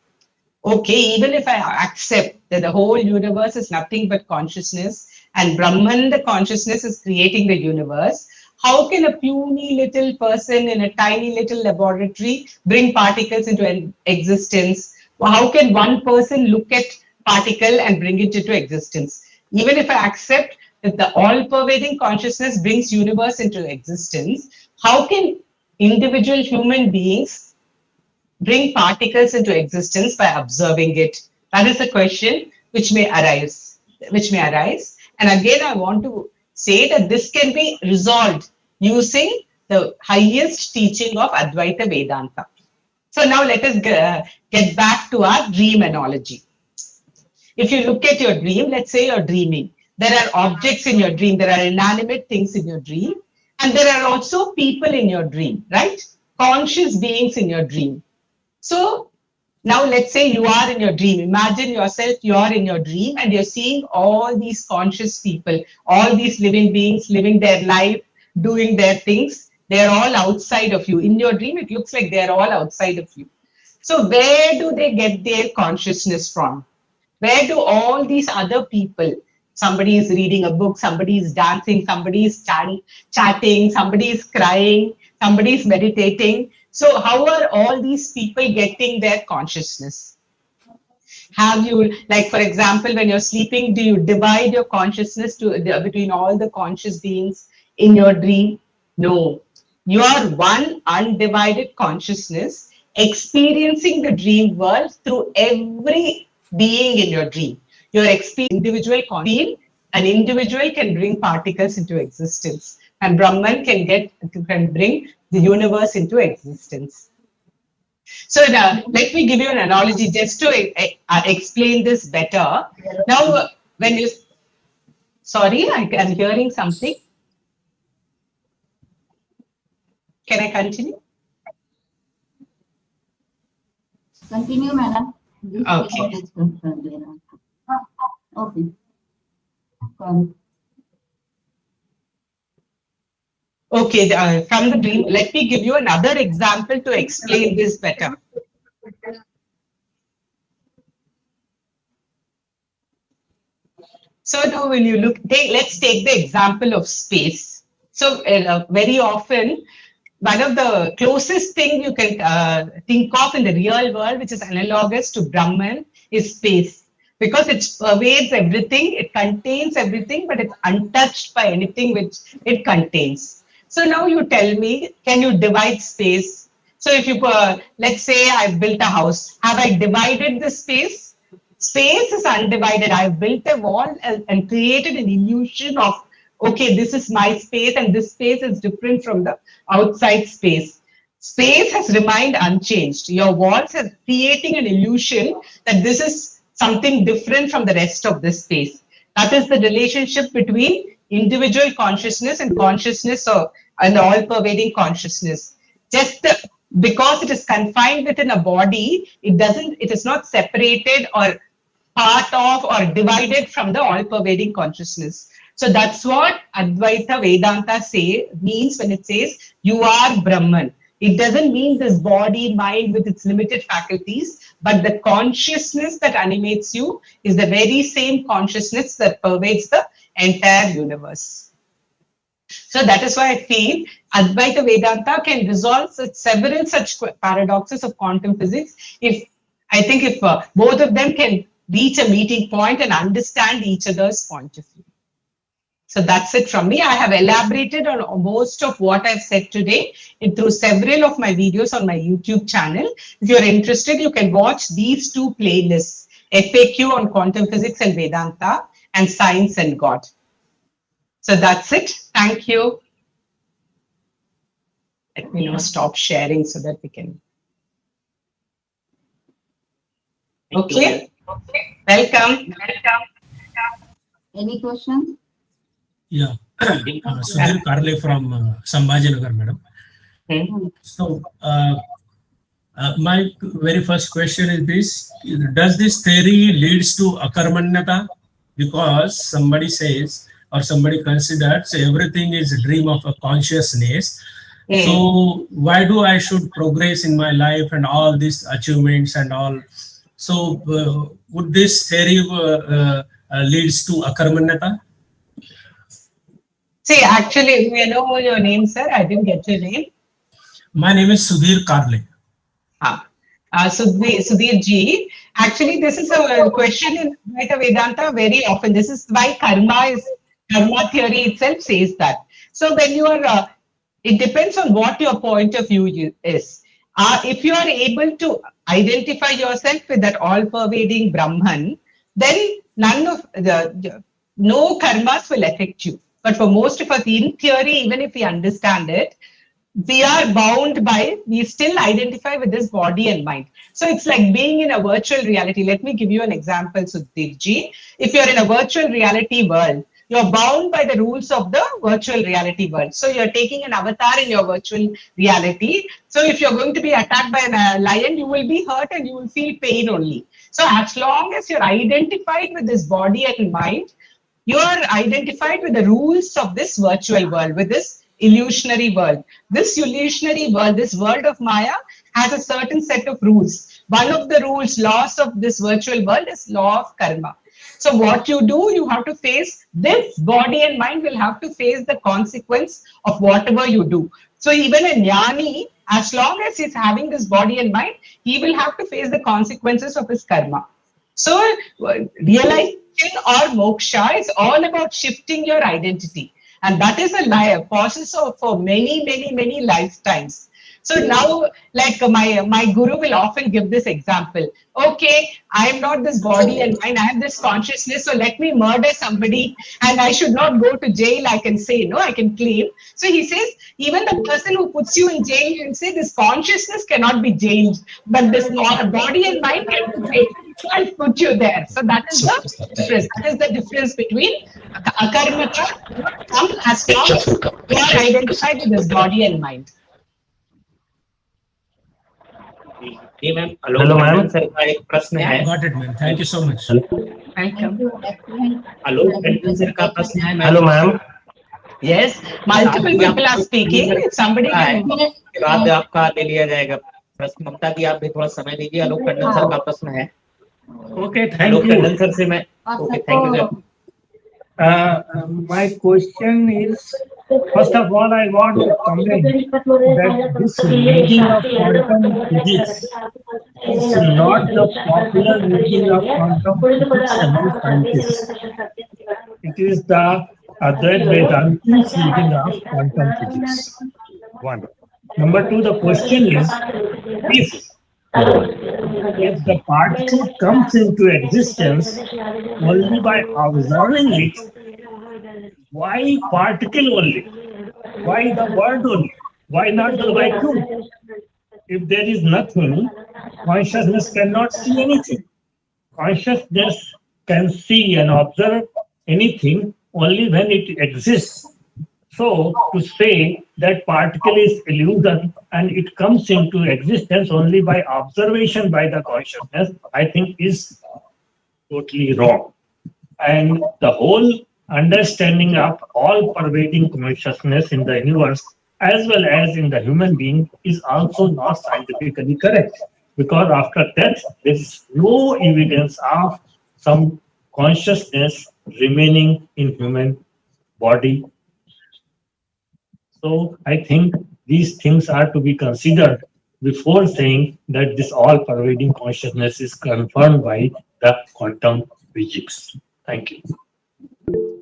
Okay, even if I accept that the whole universe is nothing but consciousness and Brahman, the consciousness, is creating the universe, how can a puny little person in a tiny little laboratory bring particles into existence? How can one person look at particle and bring it into existence. Even if I accept that the all-pervading consciousness brings universe into existence, how can individual human beings bring particles into existence by observing it? That is a question which may arise. And again, I want to say that this can be resolved using the highest teaching of Advaita Vedanta. So now let us get back to our dream analogy. If you look at your dream, let's say you're dreaming. There are objects in your dream. There are inanimate things in your dream. And there are also people in your dream, right? Conscious beings in your dream. So now let's say you are in your dream. Imagine yourself, you are in your dream and you're seeing all these conscious people, all these living beings living their life, doing their things. They're all outside of you. In your dream, it looks like they're all outside of you. So where do they get their consciousness from? Where do all these other people, somebody is reading a book, somebody is dancing, somebody is chatting, somebody is crying, somebody is meditating. So how are all these people getting their consciousness? Have you, like for example, when you're sleeping, do you divide your consciousness between all the conscious beings in your dream? No. You are one undivided consciousness experiencing the dream world through every being in your dream. Your individual being, an individual can bring particles into existence, and Brahman can bring the universe into existence. So now, let me give you an analogy just to explain this better. Now, when you, sorry, I am hearing something. Can I continue? Continue, madam. Okay. Okay. Okay, from the dream, let me give you another example to explain this better. So now when you look, let's take the example of space. So very often, one of the closest thing you can think of in the real world, which is analogous to Brahman, is space. Because it pervades everything, it contains everything, but it's untouched by anything which it contains. So now you tell me, can you divide space? So if you, let's say I've built a house, have I divided the space? Space is undivided. I've built a wall and created an illusion of, okay, this is my space and this space is different from the outside space. Space has remained unchanged. Your walls are creating an illusion that this is something different from the rest of this space. That is the relationship between individual consciousness and consciousness and all-pervading consciousness. Just because it is confined within a body, it is not separated or part of or divided from the all-pervading consciousness. So that's what Advaita Vedanta means when it says you are Brahman. It doesn't mean this body, mind with its limited faculties, but the consciousness that animates you is the very same consciousness that pervades the entire universe. So that is why I feel Advaita Vedanta can resolve several such paradoxes of quantum physics if both of them can reach a meeting point and understand each other's point of view. So that's it from me. I have elaborated on most of what I've said today through several of my videos on my YouTube channel. If you're interested, you can watch these two playlists, FAQ on quantum physics and Vedanta and Science and God. So that's it. Thank you. Let me now stop sharing so that we can. Okay. Welcome. Any questions? Yeah. Sudhir Karle from Sambhajinagar, madam. So, my very first question is this: does this theory leads to akarmanyata? Because somebody says or somebody considers everything is a dream of a consciousness. So why do I should progress in my life and all these achievements and all? So would this theory leads to akarmanyata? See, actually, may I know your name, sir? I didn't get your name. My name is Sudhir Karle. Sudhir ji, actually this is a question in Advaita Vedanta very often. This is why karma theory itself says that. So when you are, it depends on what your point of view is. If you are able to identify yourself with that all-pervading Brahman, then no karmas will affect you. But for most of us, in theory, even if we understand it, we are bound by, we still identify with this body and mind. So it's like being in a virtual reality. Let me give you an example, Sudhir ji. If you're in a virtual reality world, you're bound by the rules of the virtual reality world. So you're taking an avatar in your virtual reality. So if you're going to be attacked by a lion, you will be hurt and you will feel pain only. So as long as you're identified with this body and mind, you are identified with the rules of this virtual world, with this illusionary world. This illusionary world, this world of Maya, has a certain set of rules. One of the rules, laws of this virtual world is law of karma. So what you do, you have to face, this body and mind will have to face the consequence of whatever you do. So even a jnani, as long as he's having this body and mind, he will have to face the consequences of his karma. So realization or moksha is all about shifting your identity. And that is a process for many lifetimes. So now, like my guru will often give this example. Okay, I am not this body and mind, I have this consciousness, so let me murder somebody and I should not go to jail, I can say, no, I can claim. So he says, even the person who puts you in jail can say this consciousness cannot be jailed, but this body and mind can put you there. So that is the difference. That is the difference between akarmata as long as you are identified with this body and mind. जी ma'am, Hello, ma'am. Sir का एक प्रश्न है. Got it, ma'am. Thank you so much. Thank you. Alok Tandon sir का प्रश्न है. Hello, ma'am. Yes, multiple people are speaking. If somebody can... के बाद आपका ले लिया जाएगा प्रश्न. ममता जी, आप भी थोड़ा समय दीजिए. आलोक टंडन सर का प्रश्न है. Okay, thank Alok you. Tandon sir से मैं. Okay, thank you sir. My question is, first of all, I want to comment that this reading of quantum physics is not the popular reading of quantum physics among scientists. It is the Advait Vedanta's reading of quantum physics. One. Number two, the question is, if the particle comes into existence only by observing it, why particle only? Why the word only? Why not the vacuum? If there is nothing, consciousness cannot see anything. Consciousness can see and observe anything only when it exists. So, to say that particle is illusion and it comes into existence only by observation by the consciousness, I think is totally wrong. And the whole understanding of all pervading consciousness in the universe as well as in the human being is also not scientifically correct. Because after death, there is no evidence of some consciousness remaining in human body. So I think these things are to be considered before saying that this all-pervading consciousness is confirmed by the quantum physics. Thank you.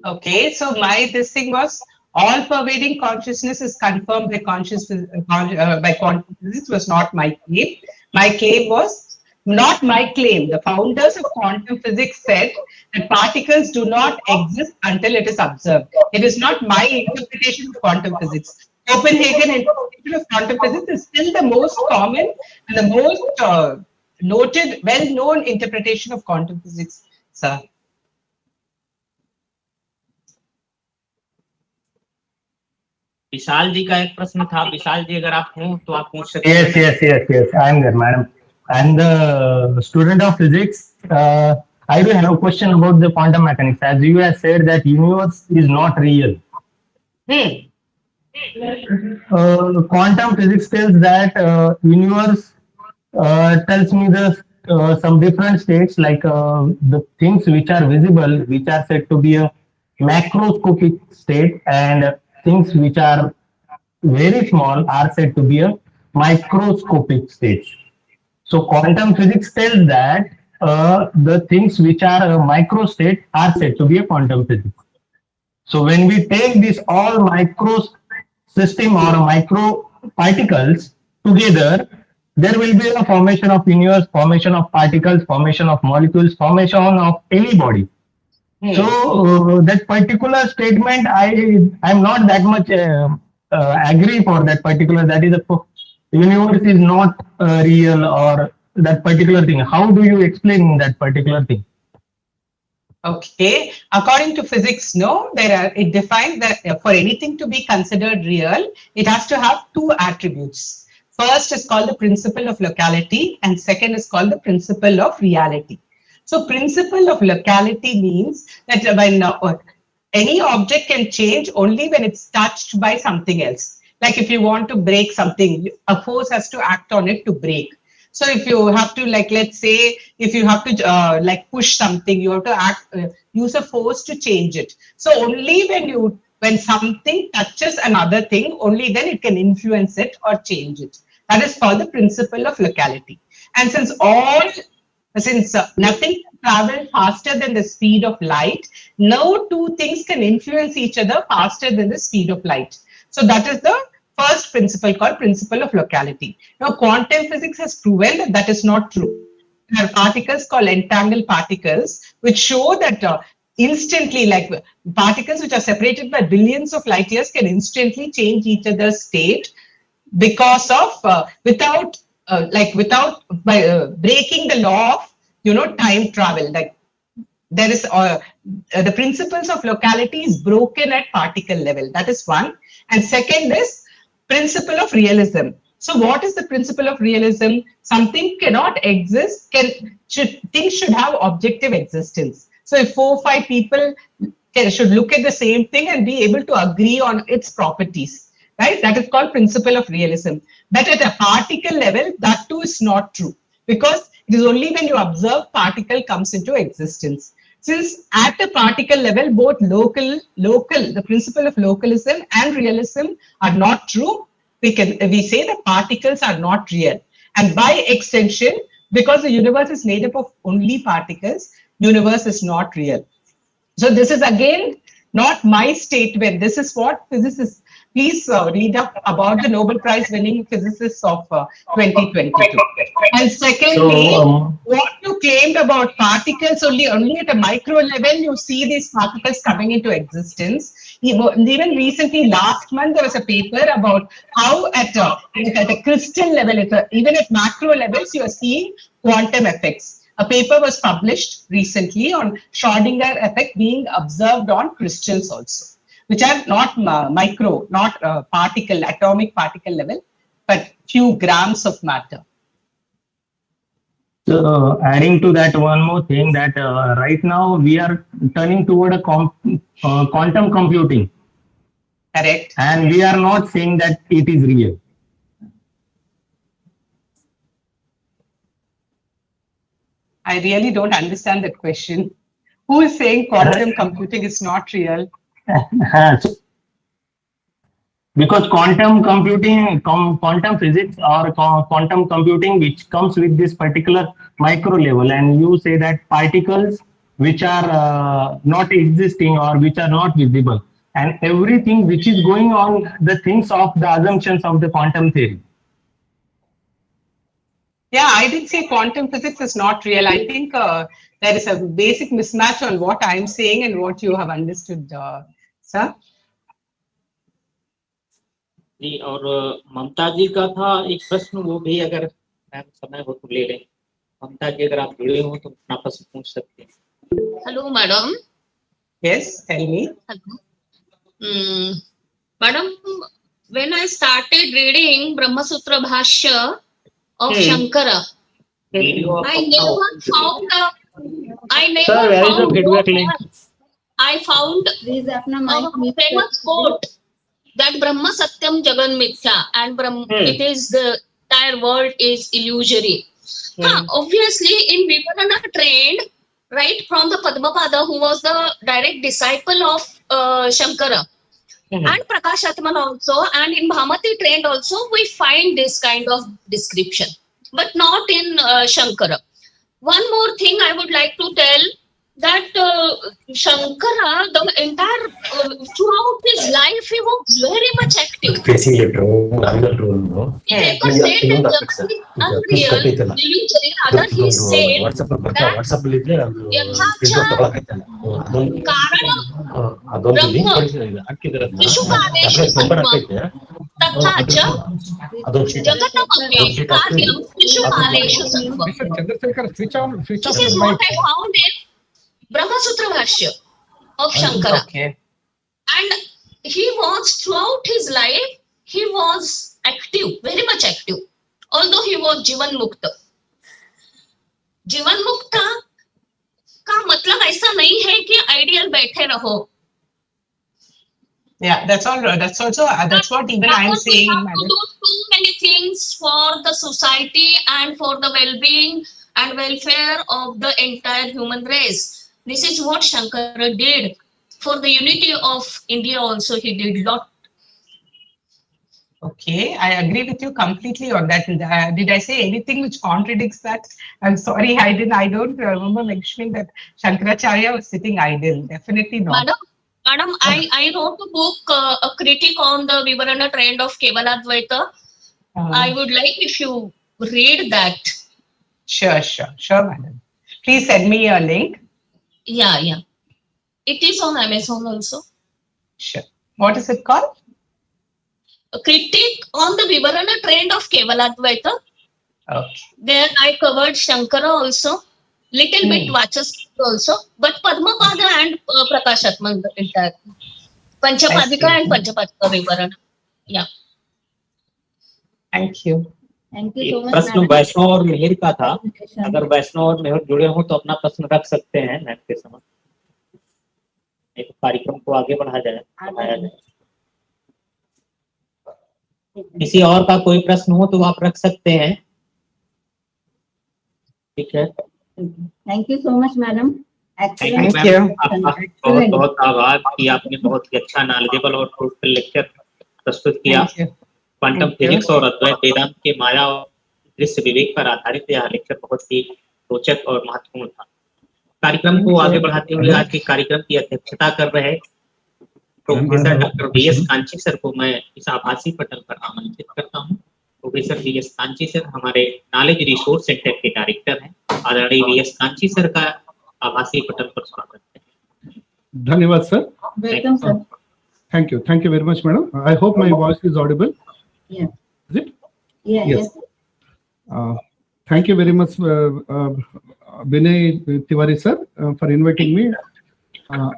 Okay, so this thing was all-pervading consciousness is confirmed by by quantum physics was not my claim. My claim was not my claim. The founders of quantum physics said that particles do not exist until it is observed. It is not my interpretation of quantum physics. Copenhagen interpretation of quantum physics is still the most common and the most noted, well-known interpretation of quantum physics, sir. विशाल जी का एक प्रश्न था. विशाल जी, अगर आप हो तो आप पूछ सकते हैं. Yes. I am there, madam. I'm the student of physics. I do have a question about the quantum mechanics. As you have said that universe is not real. Quantum physics tells that universe tells me some different states, like the things which are visible, which are said to be a macroscopic state, and things which are very small are said to be a microscopic state. So quantum physics tells that the things which are a micro state are said to be a quantum physics. So when we take this all micro system or micro particles together, there will be a formation of universe, formation of particles, formation of molecules, formation of any body. So that particular statement, I'm not that much agree for that particular. That is, the universe is not real or that particular thing. How do you explain that particular thing? Okay, according to physics, no, it defines that for anything to be considered real, it has to have two attributes. First is called the principle of locality, and second is called the principle of reality. So principle of locality means that when any object can change only when it's touched by something else. Like if you want to break something, a force has to act on it to break. So if you have to, like, let's say, if you have to like push something, you have to use a force to change it. So only when something touches another thing, only then it can influence it or change it. That is called the principle of locality. And since nothing can travel faster than the speed of light, no two things can influence each other faster than the speed of light. So that is the first principle called principle of locality. Now, quantum physics has proven that that is not true. There are particles called entangled particles, which show that instantly, like particles which are separated by billions of light years can instantly change each other's state because of without breaking the law of time travel. Like there is the principles of locality is broken at particle level. That is one. And second is principle of realism. So what is the principle of realism? Something cannot exist. Things should have objective existence. So if 4 or 5 people should look at the same thing and be able to agree on its properties, right? That is called principle of realism. But at a particle level, that too is not true, because it is only when you observe particle comes into existence. Since at a particle level, both the principle of localism and realism are not true, we say that particles are not real. And by extension, because the universe is made up of only particles, universe is not real. So this is again not my statement. This is what physicists, please read up about the Nobel Prize winning physicists of 2022. And secondly, what you claimed about particles, only at a micro level, you see these particles coming into existence. Even recently, last month, there was a paper about how at a crystal level, even at macro levels, you are seeing quantum effects. A paper was published recently on Schrödinger effect being observed on crystals also, which are not micro, not atomic particle level, but few grams of matter. So adding to that, one more thing, that right now we are turning toward a quantum computing. Correct. And we are not saying that it is real. I really don't understand that question. Who is saying quantum computing is not real? Because quantum computing, quantum physics or quantum computing, which comes with this particular micro level, and you say that particles which are not existing or which are not visible, and everything which is going on, the things of the assumptions of the quantum theory. Yeah, I did say quantum physics is not real. I think there is a basic mismatch on what I'm saying and what you have understood, sir. जी, और ममता जी का था एक प्रश्न, वो भी अगर ma'am समय हो तो ले लें। ममता जी, अगर आप जुड़े हो तो अपना प्रश्न पूछ सकते हैं। Hello madam. Yes, tell me. Hello. Madam, when I started reading Brahma Sutra Bhashya of Shankara, I never found a famous quote that Brahma Satyam Jagan Mithya, and it is the entire world is illusory. Obviously, in Viparana trained right from the Padmapada, who was the direct disciple of Shankara, and Prakash Atman also, and in Bhamati trained also, we find this kind of description. but not in Shankara. One more thing I would like to tell, that Shankara, the entire throughout his life, he was very much active. Facing it, no. He never said that Jagan is unreal, illusory. Rather, he said that Yathacha Karanam Brahma Shishupaleshu Sattvam Tathacha Jagatamaphi Karyam Shishupaleshu Sattvam. Chandrasekhar, switch on This is what I found in Brahma Sutra Bhashya of Shankara. Okay. And he was, throughout his life, he was active, very much active. Although he was Jivan Mukta. Jivan Mukta का मतलब ऐसा नहीं है कि ideal बैठे रहो. Yeah, that's all. That's also that's what even I'm saying. We have to do too many things for the society and for the well-being and welfare of the entire human race. This is what Shankara did. For the unity of India also he did lot. Okay, I agree with you completely on that. Did I say anything which contradicts that? I'm sorry, I didn't. I don't remember mentioning that Shankaracharya was sitting idle. Definitely not. Madam, I wrote a book, a critic on the Vivarana trend of Advaita. I would like if you read that. Sure, madam. Please send me a link. Yeah. It is on Amazon also. Sure. What is it called? A critic on the Vivarana trend of Advaita. Okay. There I covered Shankara also, little bit Vachaspati also, but Padmapada and Prakashatman, the entire Panchapadika and Panchapadika Vivarana. Yeah. Thank you. Thank you so much. प्रश्न वैष्णव और मिहिर का था. अगर वैष्णव और मिहिर जुड़े हो तो अपना प्रश्न रख सकते हैं नेट के समय. एक कार्यक्रम को आगे बढ़ाया जाए. किसी और का कोई प्रश्न हो तो आप रख सकते हैं. ठीक है. Thank you so much, madam. Thank you. बहुत बहुत आभार कि आपने बहुत ही अच्छा नॉलेजेबल और फ्रूटफुल लेक्चर प्रस्तुत किया. क्वांटम फिजिक्स और अद्वैत वेदांत के माया और दृश्य विवेक पर आधारित यह लेक्चर बहुत ही रोचक और महत्वपूर्ण था. कार्यक्रम को आगे बढ़ाते हुए आज के कार्यक्रम की अध्यक्षता कर रहे professor doctor V S. Kanchi sir को मैं इस आभासी पटल पर आमंत्रित करता हूं. Professor V S. कांची सर हमारे नॉलेज रिसोर्स सेंटर के डायरेक्टर हैं. आदरणीय वी.एस. कांची सर का आभासी पटल पर स्वागत है. धन्यवाद sir. Welcome, sir. Thank you very much, madam. I hope my voice is audible. Yeah. Is it? Yeah. Yes. Thank you very much, Vinay Tiwari sir, for inviting me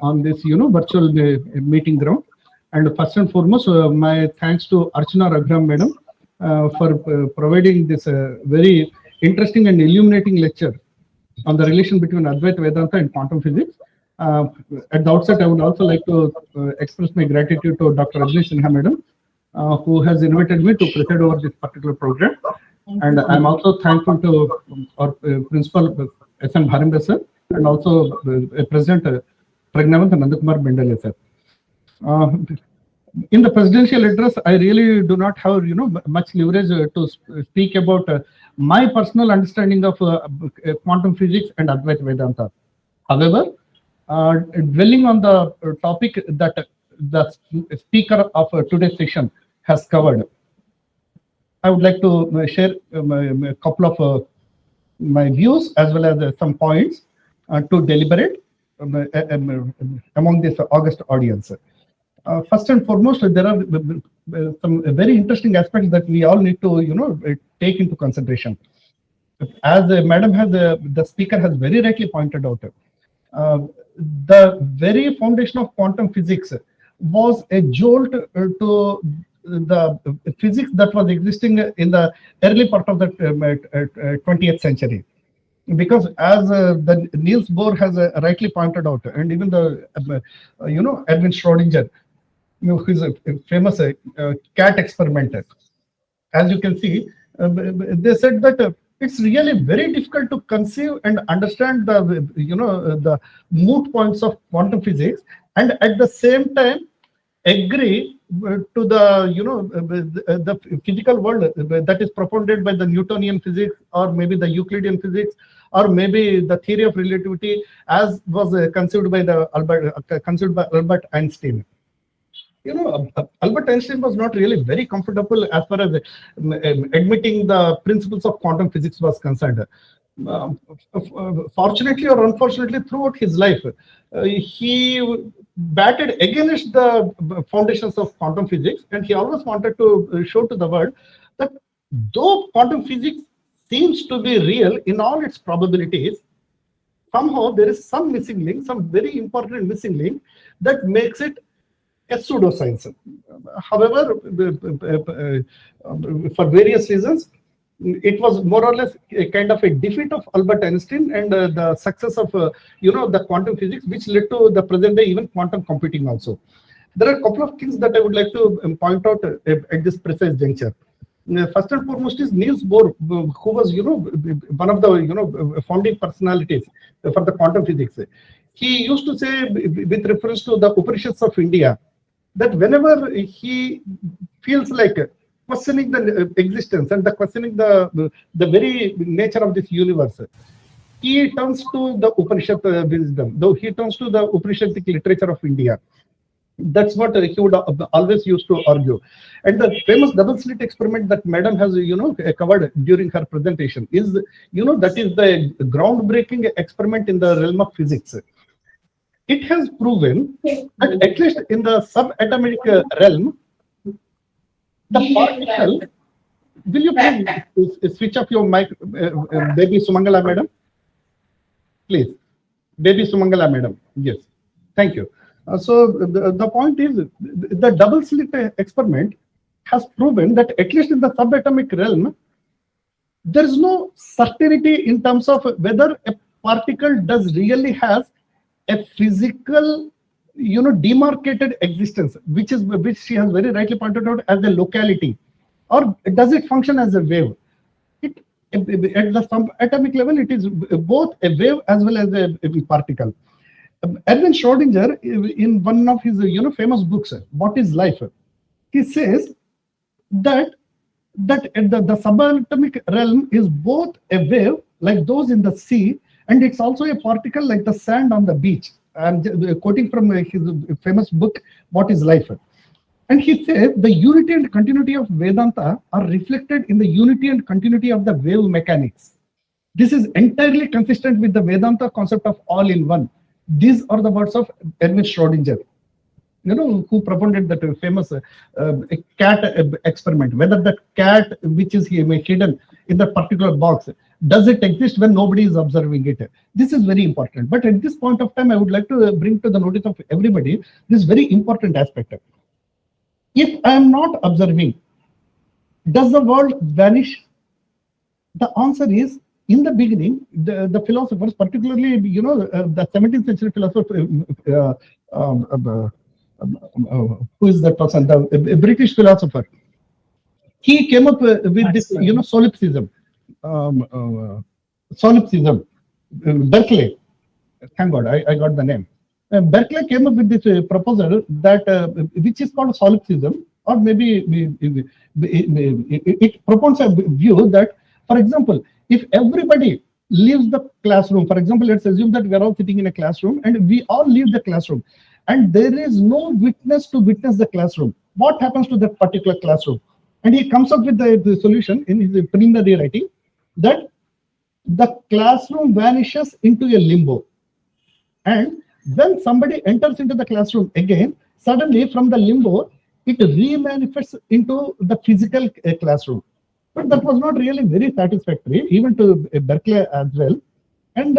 on this, virtual meeting ground. And first and foremost, my thanks to Archana Raghuram madam for providing this very interesting and illuminating lecture on the relation between Advait Vedanta and quantum physics. At the outset, I would also like to express my gratitude to Dr. Rajni Sinha madam, who has invited me to preside over this particular program. And I'm also thankful to our principal S.M. Bharimba sir, and also President Pragnavant Nandakumar Bendale sir. In the presidential address, I really do not have much leverage to speak about my personal understanding of quantum physics and Advait Vedanta. However, dwelling on the topic that the speaker of today's session has covered, I would like to share a couple of my views as well as some points to deliberate among this august audience. First and foremost, there are some very interesting aspects that we all need to take into consideration. As the speaker has very rightly pointed out, the very foundation of quantum physics was a jolt to the physics that was existing in the early part of the 20th century. Because as the Niels Bohr has rightly pointed out, and even the Erwin Schrödinger, who is a famous cat experimenter, as you can see, they said that it's really very difficult to conceive and understand the moot points of quantum physics, and at the same time agree to the the physical world that is propounded by the Newtonian physics, or maybe the Euclidean physics, or maybe the theory of relativity as was conceived by Albert Einstein. Albert Einstein was not really very comfortable as far as admitting the principles of quantum physics was concerned. Fortunately or unfortunately, throughout his life, he batted against the foundations of quantum physics, and he always wanted to show to the world that though quantum physics seems to be real in all its probabilities, somehow there is some missing link, some very important missing link that makes it a pseudoscience. However, for various reasons, it was more or less a kind of a defeat of Albert Einstein and the success of the quantum physics, which led to the present day even quantum computing also. There are a couple of things that I would like to point out at this precise juncture. First and foremost is Niels Bohr, who was one of the founding personalities for the quantum physics. He used to say, with reference to the Upanishads of India, that whenever he feels like questioning the existence and questioning the very nature of this universe, he turns to the Upanishad wisdom, though he turns to the Upanishadic literature of India. That's what he would always used to argue. And the famous double slit experiment that Madam has covered during her presentation is that is the groundbreaking experiment in the realm of physics. It has proven that at least in the subatomic realm, the particle. Will you please switch off your mic, baby Sumangala madam? Please, baby Sumangala madam. Yes, thank you. So the point is, the double slit experiment has proven that at least in the subatomic realm, there is no certainty in terms of whether a particle does really has a physical, demarcated existence, which she has very rightly pointed out as a locality, or does it function as a wave? At the subatomic level, it is both a wave as well as a particle. Erwin Schrödinger, in one of his famous books, What is Life? He says that the subatomic realm is both a wave like those in the sea, and it's also a particle like the sand on the beach. I'm quoting from his famous book, What is Life? And he says the unity and continuity of Vedanta are reflected in the unity and continuity of the wave mechanics. This is entirely consistent with the Vedanta concept of all in one. These are the words of Erwin Schrödinger, who propounded that famous cat experiment. Whether that cat which is hidden in that particular box, does it exist when nobody is observing it? This is very important. But at this point of time, I would like to bring to the notice of everybody this very important aspect. If I am not observing, does the world vanish? The answer is, in the beginning, the philosophers, particularly the 17th century philosopher, who is that person? The British philosopher. He came up with this, solipsism. Solipsism. Berkeley. Thank God, I got the name. Berkeley came up with this proposal that which is called solipsism, or maybe it propounds a view that, for example, if everybody leaves the classroom, for example, let's assume that we are all sitting in a classroom and we all leave the classroom, and there is no witness to witness the classroom, what happens to that particular classroom? And he comes up with the solution in his preliminary writing that the classroom vanishes into a limbo. And when somebody enters into the classroom again, suddenly from the limbo, it re-manifests into the physical classroom. But that was not really very satisfactory, even to Berkeley as well. And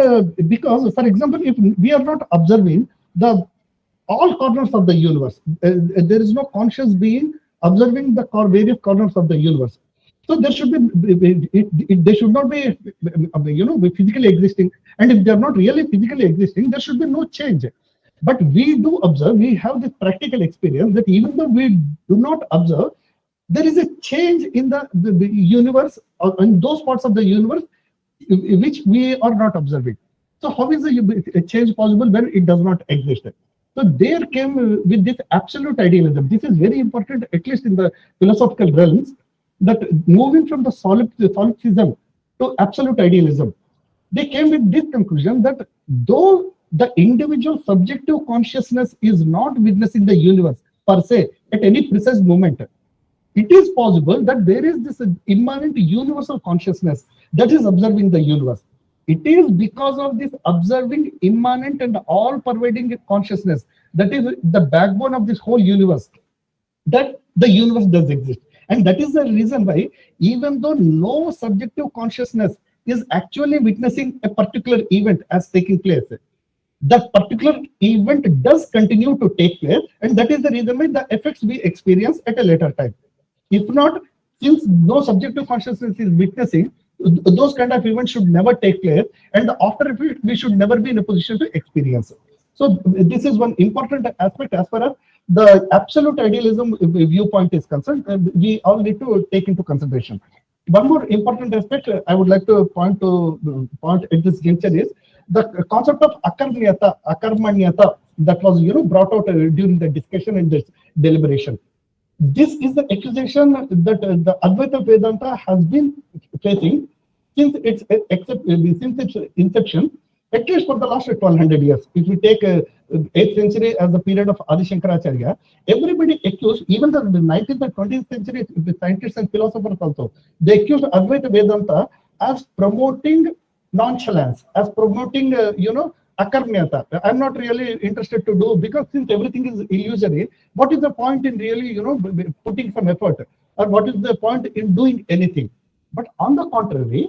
because, for example, if we are not observing all corners of the universe, there is no conscious being observing the various corners of the universe. So there should be, they should not be, physically existing. And if they are not really physically existing, there should be no change. But we do observe, we have this practical experience that even though we do not observe, there is a change in the universe, or in those parts of the universe which we are not observing. So how is a change possible when it does not exist? So there came with this absolute idealism. This is very important, at least in the philosophical realms, that moving from the solipsism to absolute idealism, they came with this conclusion that though the individual subjective consciousness is not witnessing the universe per se at any precise moment, it is possible that there is this immanent universal consciousness that is observing the universe. It is because of this observing immanent and all-pervading consciousness that is the backbone of this whole universe, that the universe does exist. And that is the reason why, even though no subjective consciousness is actually witnessing a particular event as taking place, that particular event does continue to take place, and that is the reason why the effects we experience at a later time. If not, since no subjective consciousness is witnessing, those kind of events should never take place, and after effect we should never be in a position to experience it. So this is one important aspect as far as the absolute idealism viewpoint is concerned. We all need to take into consideration. One more important aspect I would like to point at this juncture is the concept of akarmanyata that was brought out during the discussion and this deliberation. This is the accusation that the Advaita Vedanta has been facing since its inception, at least for the last 1200 years. If we take 8th century as the period of Adi Shankaracharya, everybody accused, even the 19th and 20th century the scientists and philosophers also, they accused Advaita Vedanta as promoting nonchalance, as promoting, akarmyata. I'm not really interested to do, because since everything is illusory, what is the point in really, putting some effort, or what is the point in doing anything? But on the contrary,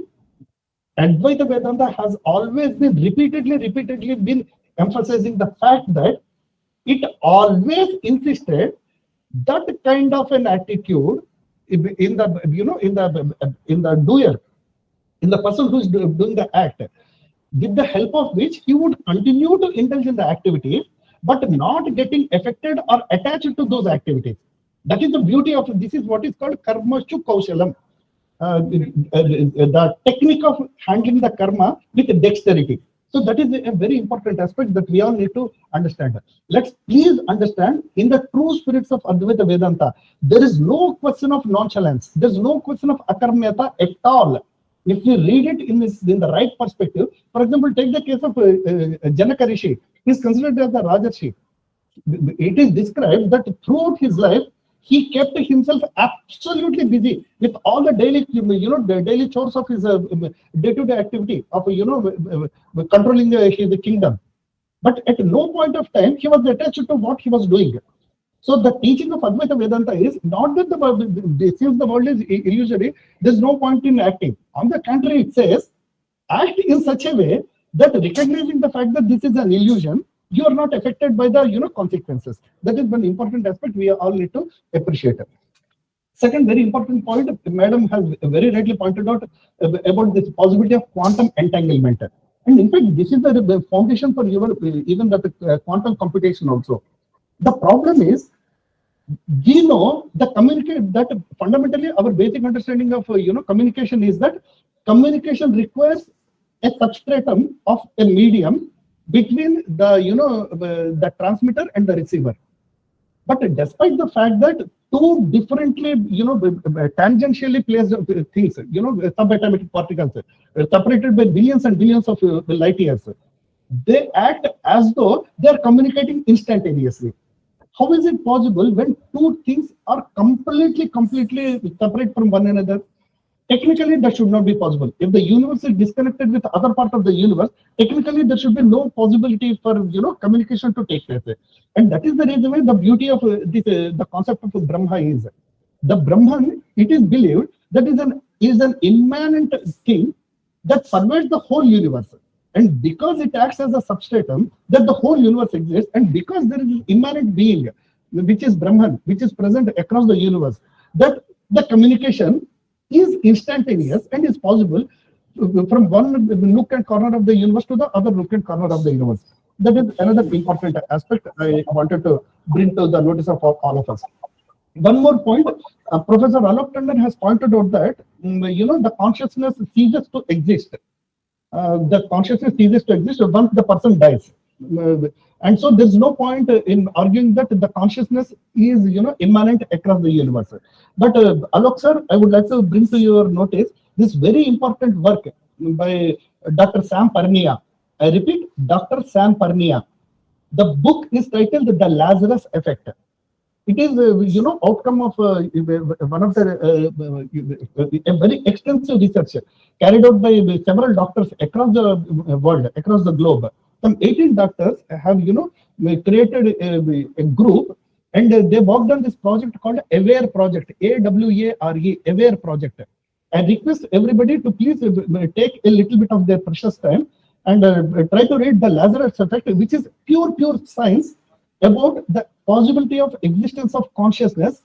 Advaita Vedanta has always been repeatedly been emphasizing the fact that it always insisted that kind of an attitude in the doer, in the person who is doing the act, with the help of which he would continue to indulge in the activities, but not getting affected or attached to those activities. That is the beauty of this. Is what is called karmashu kaushalam, the technique of handling the karma with dexterity. So that is a very important aspect that we all need to understand. Let's please understand, in the true spirits of Advaita Vedanta, there is no question of nonchalance. There is no question of akarmyata at all. If we read it in the right perspective, for example, take the case of Janaka Rishi. He is considered as the Rajarshi. It is described that throughout his life, he kept himself absolutely busy with all the daily, the daily chores of his day-to-day activity of, controlling the kingdom. But at no point of time he was attached to what he was doing. So the teaching of Advaita Vedanta is not that since the world is illusory, there is no point in acting. On the contrary, it says, act in such a way that recognizing the fact that this is an illusion, you are not affected by the consequences. That is one important aspect we all need to appreciate. Second very important point, Madam has very rightly pointed out about this possibility of quantum entanglement. And in fact, this is the foundation for even that quantum computation also. The problem is, we know that fundamentally our basic understanding of communication is that communication requires a substratum of a medium between the transmitter and the receiver. But despite the fact that two differently tangentially placed things, subatomic particles separated by billions and billions of light years, they act as though they are communicating instantaneously. How is it possible when two things are completely separate from one another? Technically, that should not be possible. If the universe is disconnected with other part of the universe, technically there should be no possibility for communication to take place. And that is the reason why the beauty of the concept of Brahma is the Brahman. It is believed that is an immanent thing that pervades the whole universe. And because it acts as a substratum, that the whole universe exists, and because there is an immanent being, which is Brahman, which is present across the universe, that the communication is instantaneous and is possible from one nook and corner of the universe to the other nook and corner of the universe. That is another important aspect I wanted to bring to the notice of all of us. One more point, Professor Alok Tandon has pointed out that the consciousness ceases to exist. The consciousness ceases to exist once the person dies. And so there's no point in arguing that the consciousness is, immanent across the universe. But Alok sir, I would like to bring to your notice this very important work by Dr. Sam Parnia. I repeat, Dr. Sam Parnia. The book is titled The Lazarus Effect. It is, outcome of one of the a very extensive research carried out by several doctors across the world, across the globe. Some 18 doctors have, created a group, and they worked on this project called Aware Project, AWARE, Aware Project. I request everybody to please take a little bit of their precious time and try to read The Lazarus Effect, which is pure science about the possibility of existence of consciousness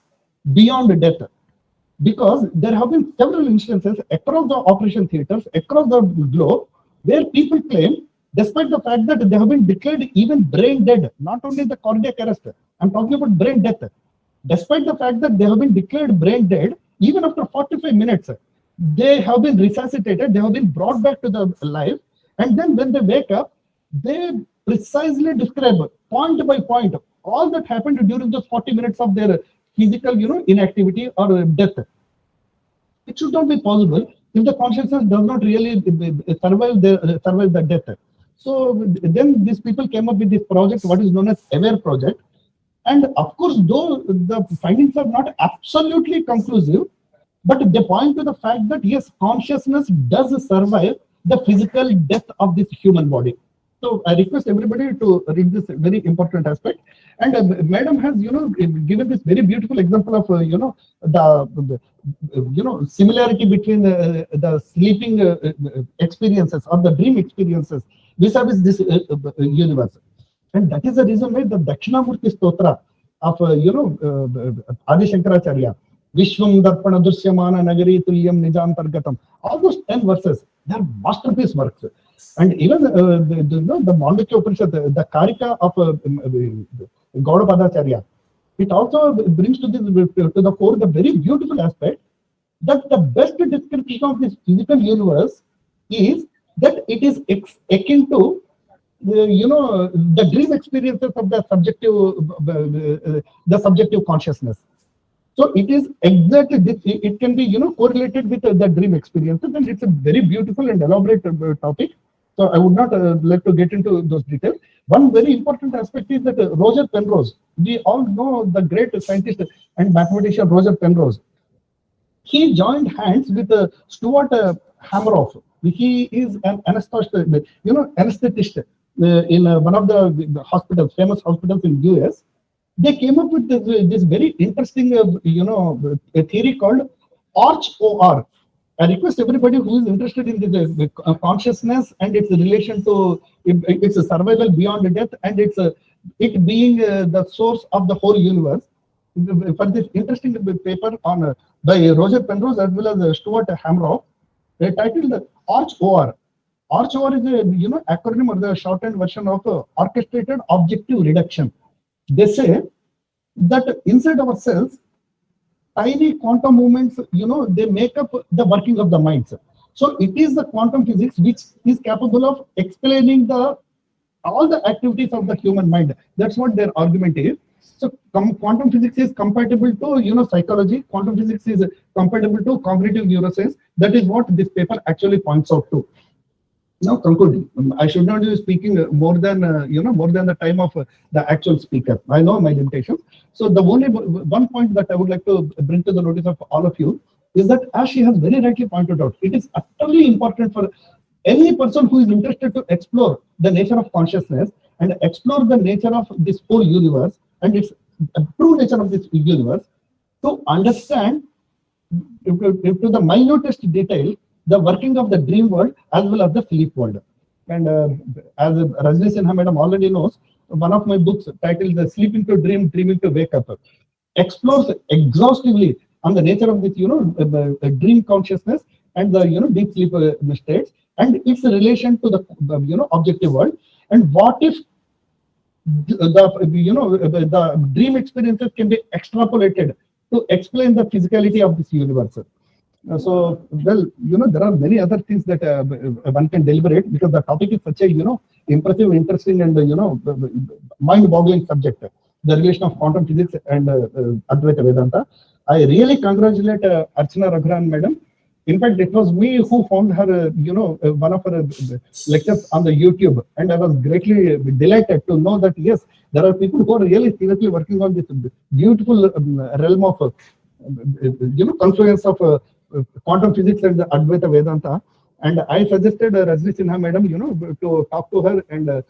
beyond death. Because there have been several instances across the operation theaters, across the globe, where people claim, despite the fact that they have been declared even brain dead, not only the cardiac arrest, I'm talking about brain death. Despite the fact that they have been declared brain dead, even after 45 minutes, they have been resuscitated, they have been brought back to the life, and then when they wake up, they precisely describe point by point all that happened during those 40 minutes of their physical, inactivity or death. It should not be possible if the consciousness does not really survive the death. So then these people came up with this project, what is known as Aware Project. And of course, though the findings are not absolutely conclusive, but they point to the fact that yes, consciousness does survive the physical death of this human body. So I request everybody to read this very important aspect. And Madam has, given this very beautiful example of, the similarity between the sleeping experiences or the dream experiences vis-a-vis this universe. And that is the reason why the Dakshinamurti Stotra of, Adi Shankaracharya, Vishwam Darpana Drishyamana Nagari Tulyam Nijantargatam, all those 10 verses, they are masterpiece works. And even the Mandukya Upanishad, the Karika of Gaudapadacharya, it also brings to the fore the very beautiful aspect that the best description of this physical universe is that it is akin to the dream experiences of the subjective consciousness. So it is exactly this. It can be correlated with the dream experiences, and it's a very beautiful and elaborate topic. So I would not like to get into those details. One very important aspect is that Roger Penrose, we all know the great scientist and mathematician Roger Penrose. He joined hands with Stuart Hameroff. He is an anesthetist, in one of the hospitals, famous hospitals in US. They came up with this very interesting, a theory called ARCH-OR. I request everybody who is interested in the consciousness and its relation to its survival beyond death and it being the source of the whole universe. For this interesting paper on by Roger Penrose as well as Stuart Hameroff, they titled ARCH-OR. ARCH-OR is a acronym or the shortened version of orchestrated objective reduction. They say that inside our cells, tiny quantum movements, they make up the working of the minds. So it is the quantum physics which is capable of explaining all the activities of the human mind. That's what their argument is. So quantum physics is compatible to psychology. Quantum physics is compatible to cognitive neuroscience. That is what this paper actually points out to. Now concluding, I should not be speaking more than the time of the actual speaker. I know my limitations. So the only one point that I would like to bring to the notice of all of you is that, as she has very rightly pointed out, it is utterly important for any person who is interested to explore the nature of consciousness and explore the nature of this whole universe and its true nature of this universe to understand to the minutest detail the working of the dream world as well as the sleep world. And as Rajni Sinha madam already knows, one of my books titled The Sleeping to Dream, Dreaming to Wake Up explores exhaustively on the nature of this, dream consciousness and the, deep sleep states and its relation to the, objective world. And what if the dream experiences can be extrapolated to explain the physicality of this universe. So, well, there are many other things that one can deliberate, because the topic is such a, impressive, interesting, and, mind-boggling subject. The relation of quantum physics and Advait Vedanta. I really congratulate Archana Raghuran madam. In fact, it was me who found her, one of her lectures on the YouTube, and I was greatly delighted to know that, yes, there are people who are really seriously working on this beautiful realm of, confluence of quantum physics and Advaita Vedanta. And I suggested Rajni Sinha madam, to talk to her and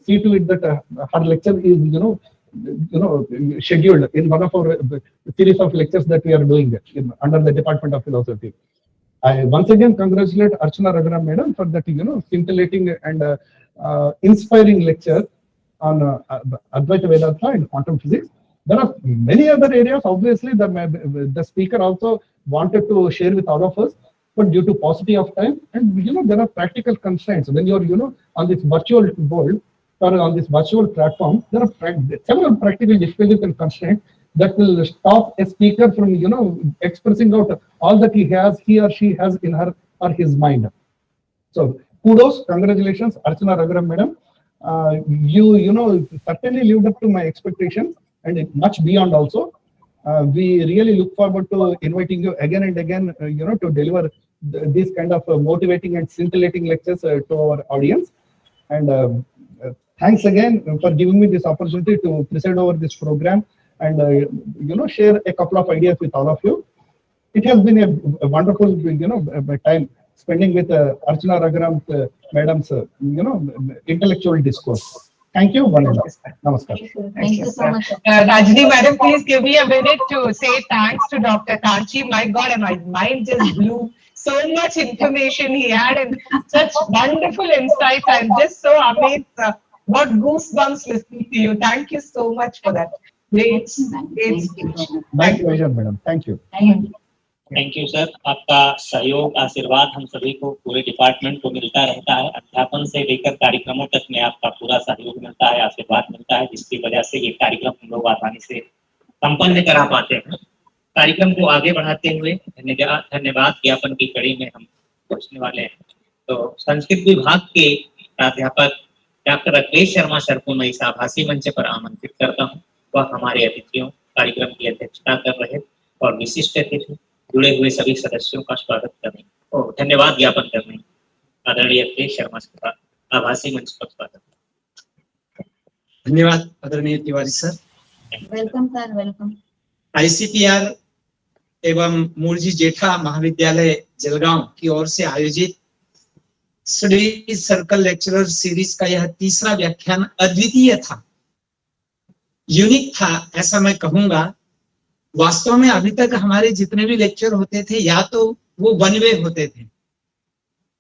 see to it that her lecture is, scheduled in one of our series of lectures that we are doing under the Department of Philosophy. I once again congratulate Archana Raghuram madam for that, scintillating and inspiring lecture on Advaita Vedanta and quantum physics. There are many other areas. Obviously, the speaker also wanted to share with all of us, but due to paucity of time, and there are practical constraints when you're on this virtual world or on this virtual platform. There are several practical difficulties and constraints that will stop a speaker from expressing out all that he or she has in her or his mind. So kudos, congratulations, Archana Raghuram madam. You certainly lived up to my expectations and much beyond also. We really look forward to inviting you again and again, to deliver these kind of motivating and scintillating lectures to our audience. And thanks again for giving me this opportunity to preside over this program and share a couple of ideas with all of you. It has been a wonderful time spending with Archana Raghuram madam's intellectual discourse. Thank you. Namaskar. Thank you so much. Rajni madam, please give me a minute to say thanks to Dr. Kanchi. My God, my mind just blew. So much information he had and such wonderful insights. I'm just so amazed. Got goosebumps listening to you. Thank you so much for that. Great speech. My pleasure, madam. Thank you. Thank you sir. आपका सहयोग, आशीर्वाद हम सभी को, पूरे department को मिलता रहता है। अध्यापन से लेकर कार्यक्रमों तक में आपका पूरा सहयोग मिलता है, आशीर्वाद मिलता है, जिसकी वजह से ये कार्यक्रम हम लोग आसानी से संपन्न करा पाते हैं। कार्यक्रम को आगे बढ़ाते हुए धन्यवाद ज्ञापन की कड़ी में हम पहुंचने वाले हैं। तो संस्कृत विभाग के प्राध्यापक डॉक्टर अद्वैत शर्मा सर को मैं इस आभासी मंच पर आमंत्रित करता हूँ। वह हमारे अतिथियों कार्यक्रम की अध्यक्षता कर रहे और विशिष्ट अतिथि जुड़े हुए सभी सदस्यों का स्वागत करने और धन्यवाद ज्ञापन करने आदरणीय अद्वैत शर्मा सर का आभासी मंच पर स्वागत। धन्यवाद आदरणीय Tiwari sir. Welcome sir, welcome. ICPR एवं मूलजी जेठा महाविद्यालय जलगांव की ओर से आयोजित स्टडी सर्कल लेक्चरर सीरीज का यह तीसरा व्याख्यान अद्वितीय था, यूनिक था, ऐसा मैं कहूंगा। वास्तव में अभी तक हमारे जितने भी लेक्चर होते थे, या तो वो वन वे होते थे,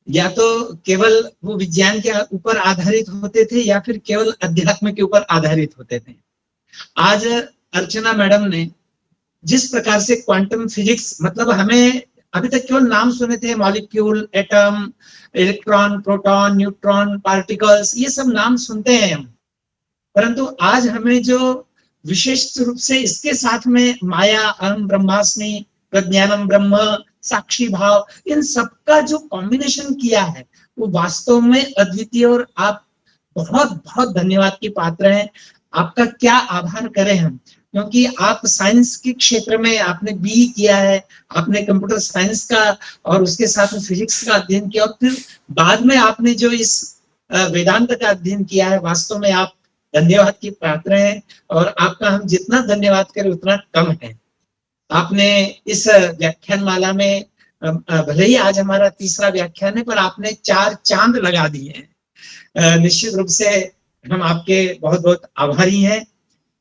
या तो केवल वो विज्ञान के ऊपर आधारित होते थे, या फिर केवल अध्यात्म के ऊपर आधारित होते थे। आज अर्चना मैडम ने जिस प्रकार से क्वांटम फिजिक्स, मतलब हमें अभी तक केवल नाम सुने थे, molecule, atom, electron, proton, neutron, particles, ये सब नाम सुनते हैं हम, परंतु आज हमें जो विशेष रूप से इसके साथ में माया, अहम ब्रह्मास्मि, प्रज्ञानम ब्रह्म, साक्षी भाव, इन सबका जो कॉम्बिनेशन किया है वो वास्तव में अद्वितीय, और आप बहुत बहुत धन्यवाद की पात्र हैं। आपका क्या आभार करें हम, क्योंकि आप साइंस के क्षेत्र में आपने BE किया है, आपने कंप्यूटर साइंस का और उसके साथ में फिजिक्स का अध्ययन किया, और फिर बाद में आपने जो इस वेदांत का अध्ययन किया है, वास्तव में आप धन्यवाद की पात्र हैं, और आपका हम जितना धन्यवाद करें उतना कम है। आपने इस व्याख्यान माला में, भले ही आज हमारा तीसरा व्याख्यान है, पर आपने 4 चांद लगा दिए हैं। निश्चित रूप से हम आपके बहुत बहुत आभारी हैं,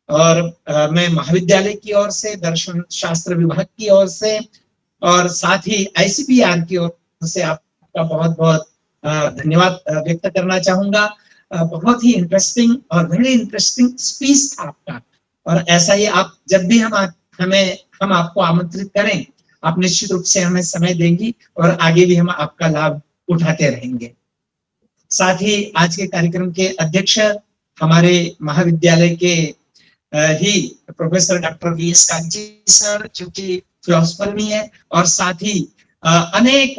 और मैं महाविद्यालय की ओर से, दर्शन शास्त्र विभाग की ओर से, और साथ ही ICPR की ओर से आपका बहुत बहुत धन्यवाद व्यक्त करना चाहूंगा। बहुत ही इंटरेस्टिंग और वेरी इंटरेस्टिंग स्पीच था आपका, और ऐसा ही आप जब भी हम आपको आमंत्रित करें, आप निश्चित रूप से हमें समय देंगी, और आगे भी हम आपका लाभ उठाते रहेंगे। साथ ही आज के कार्यक्रम के अध्यक्ष हमारे महाविद्यालय के ही professor doctor VS Kanchi sir, जो कि फिलोसफर भी है, और साथ ही अनेक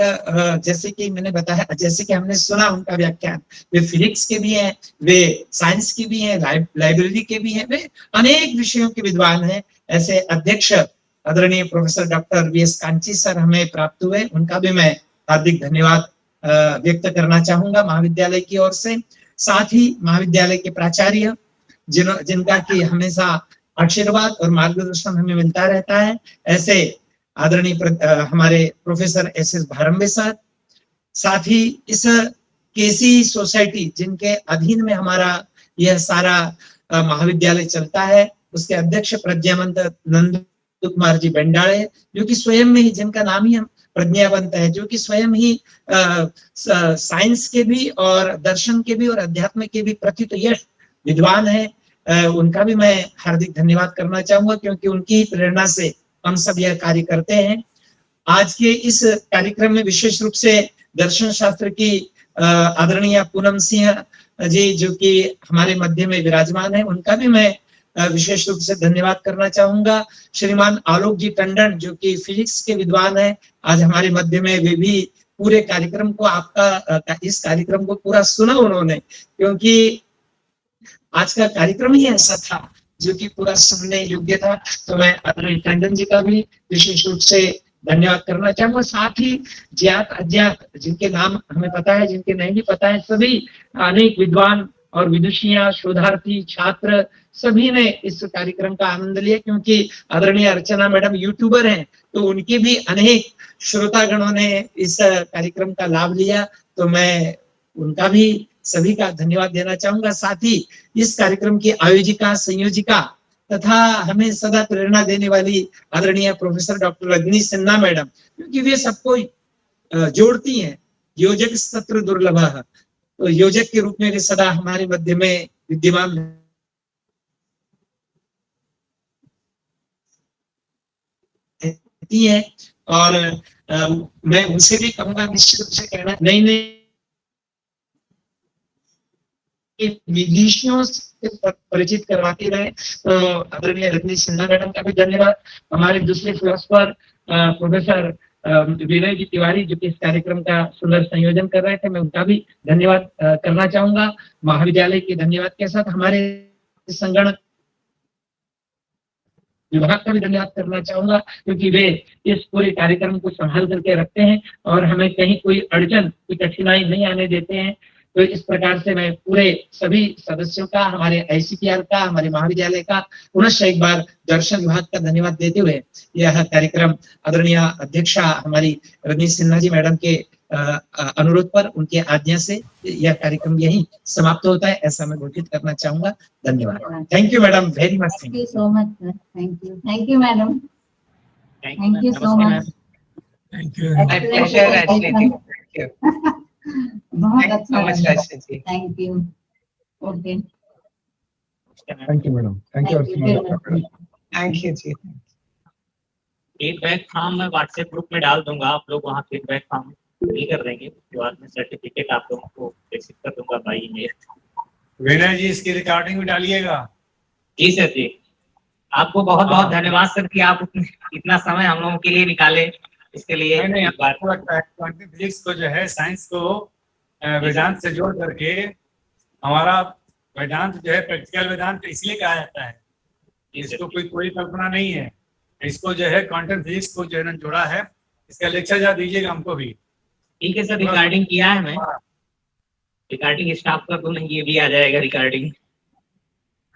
जैसे कि मैंने बताया, जैसे कि हमने सुना उनका व्याख्यान, वे फिजिक्स के भी हैं, वे साइंस के भी हैं, लाइब्रेरी के भी हैं, वे अनेक विषयों के विद्वान हैं। ऐसे अध्यक्ष आदरणीय professor doctor V S Kanchi sir हमें प्राप्त हुए, उनका भी मैं हार्दिक धन्यवाद व्यक्त करना चाहूंगा महाविद्यालय की ओर से। साथ ही महाविद्यालय के प्राचार्य जिनका कि हमेशा आशीर्वाद और मार्गदर्शन हमें मिलता रहता है, ऐसे आदरणीय हमारे professor S S Bharambe sir. साथ ही इस केसी सोसाइटी जिनके अधीन में हमारा यह सारा महाविद्यालय चलता है, उसके अध्यक्ष प्रज्ञावंत नंद कुमार जी बेंडाले, जो कि स्वयं में ही, जिनका नाम ही हम प्रज्ञावंत है, जो कि स्वयं ही साइंस के भी और दर्शन के भी और अध्यात्म के भी प्रथित यश विद्वान है। उनका भी मैं हार्दिक धन्यवाद करना चाहूंगा, क्योंकि उनकी प्रेरणा से हम सब यह कार्य करते हैं। आज के इस कार्यक्रम में विशेष रूप से दर्शन शास्त्र की आदरणीय पूनम सिंह जी, जो कि हमारे मध्य में विराजमान है, उनका भी मैं विशेष रूप से धन्यवाद करना चाहूंगा। श्रीमान आलोक जी टंडन, जो कि फिजिक्स के विद्वान है, आज हमारे मध्य में, वे भी पूरे कार्यक्रम को, आपका इस कार्यक्रम को पूरा सुना उन्होंने, क्योंकि आज का कार्यक्रम ही ऐसा था जो कि पूरा सुनने योग्य था। तो मैं आदरणीय टंडन जी का भी विशेष रूप से धन्यवाद करना चाहूंगा। साथ ही ज्ञात अज्ञात, जिनके नाम हमें पता है, जिनके नहीं भी पता है, सभी अनेक विद्वान और विदुषियां, शोधार्थी, छात्र, सभी ने इस कार्यक्रम का आनंद लिया, क्योंकि आदरणीय अर्चना मैडम यूट्यूबर हैं, तो उनके भी अनेक श्रोतागणों ने इस कार्यक्रम का लाभ लिया। तो मैं उनका भी, सभी का धन्यवाद देना चाहूंगा। साथ ही इस कार्यक्रम की आयोजिका, संयोजिका तथा हमें सदा प्रेरणा देने वाली आदरणीय professor doctor Rajni Sinha madam, क्योंकि वे सबको जोड़ती हैं। योजक सत्र दुर्लभ, तो योजक के रूप में वे सदा हमारे मध्य में विद्यमान रहती है। और मैं उनसे भी कहूंगा निश्चित रूप से कहना, नई नई विदेशियों से परिचित करवाते रहे। तो आदरणीय रजनी सिन्हा मैडम का भी धन्यवाद। हमारे दूसरे फिलोसफर प्रोफेसर विनय जी तिवारी, जो कि इस कार्यक्रम का सुंदर संयोजन कर रहे थे, मैं उनका भी धन्यवाद करना चाहूंगा। महाविद्यालय के धन्यवाद के साथ हमारे संगणक विभाग का भी धन्यवाद करना चाहूंगा, क्योंकि वे इस पूरे कार्यक्रम को संभाल करके रखते हैं और हमें कहीं कोई अड़चन, कोई कठिनाई नहीं आने देते हैं। तो इस प्रकार से मैं पूरे सभी सदस्यों का, हमारे ICPR का, हमारे महाविद्यालय का पुनः एक बार दर्शन विभाग का धन्यवाद देते हुए यह कार्यक्रम आदरणीय अध्यक्षा हमारी रजनी सिन्हा जी मैडम के अनुरोध पर, उनके आज्ञा से यह कार्यक्रम यही समाप्त होता है, ऐसा मैं घोषित करना चाहूंगा। धन्यवाद। Thank you madam, very much thank you so much sir. Thank you madam, thank you so much. Thank you. My pleasure, Rajni ji. Thank you. बहुत Thank you अच्छा so much, लगा। Rajni ji. Thank you. Okay, thank you madam, thank you. Thank you जी। Feedback form मैं WhatsApp group में डाल दूंगा, आप लोग वहाँ फीडबैक फॉर्म फिल कर देंगे, उसके बाद में सर्टिफिकेट आप लोगों को रिसीव कर दूंगा बाई ईमेल। विनय जी, इसकी रिकॉर्डिंग भी डालिएगा। जी सर जी, आपको बहुत बहुत धन्यवाद सर कि आप इतना समय हम लोगों के लिए निकाले। इसके लिए नहीं, आपको लगता है क्वांटम फिजिक्स को जो है, साइंस को वेदांत से जोड़ करके हमारा वेदांत जो है प्रैक्टिकल वेदांत इसलिए कहा जाता है, इसको कोई कल्पना नहीं है। इसको जो है क्वांटम फिजिक्स को जो है जोड़ा है। इसका लेक्चर जा दीजिएगा हमको भी। ठीक है सर, रिकॉर्डिंग किया है मैं, रिकॉर्डिंग स्टॉप कर दूं, ये भी आ जाएगा रिकॉर्डिंग।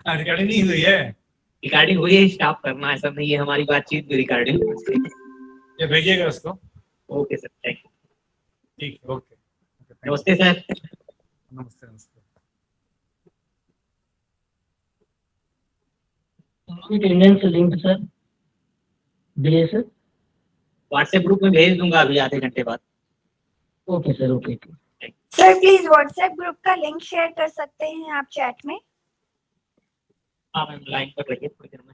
रिकॉर्डिंग नहीं हुई है? रिकॉर्डिंग हुई है, स्टॉप करना ऐसा नहीं है, हमारी बातचीत भी रिकॉर्डिंग। ये भेजिएगा उसको। Okay sir, thank you. ठीक है, ओके। नमस्ते सर। नमस्ते नमस्ते। अटेंडेंस लिंक सर भेजिए सर। व्हाट्सएप ग्रुप में भेज दूंगा अभी आधे घंटे बाद। Okay sir, okay. Sir please WhatsApp group का लिंक शेयर कर सकते हैं आप चैट में? हाँ मैम, लाइन पर रहिए, थोड़ी देर में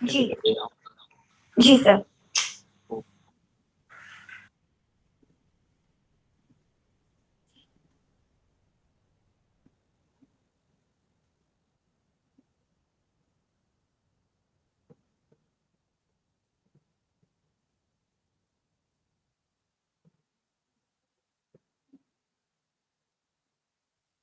जी जी सर।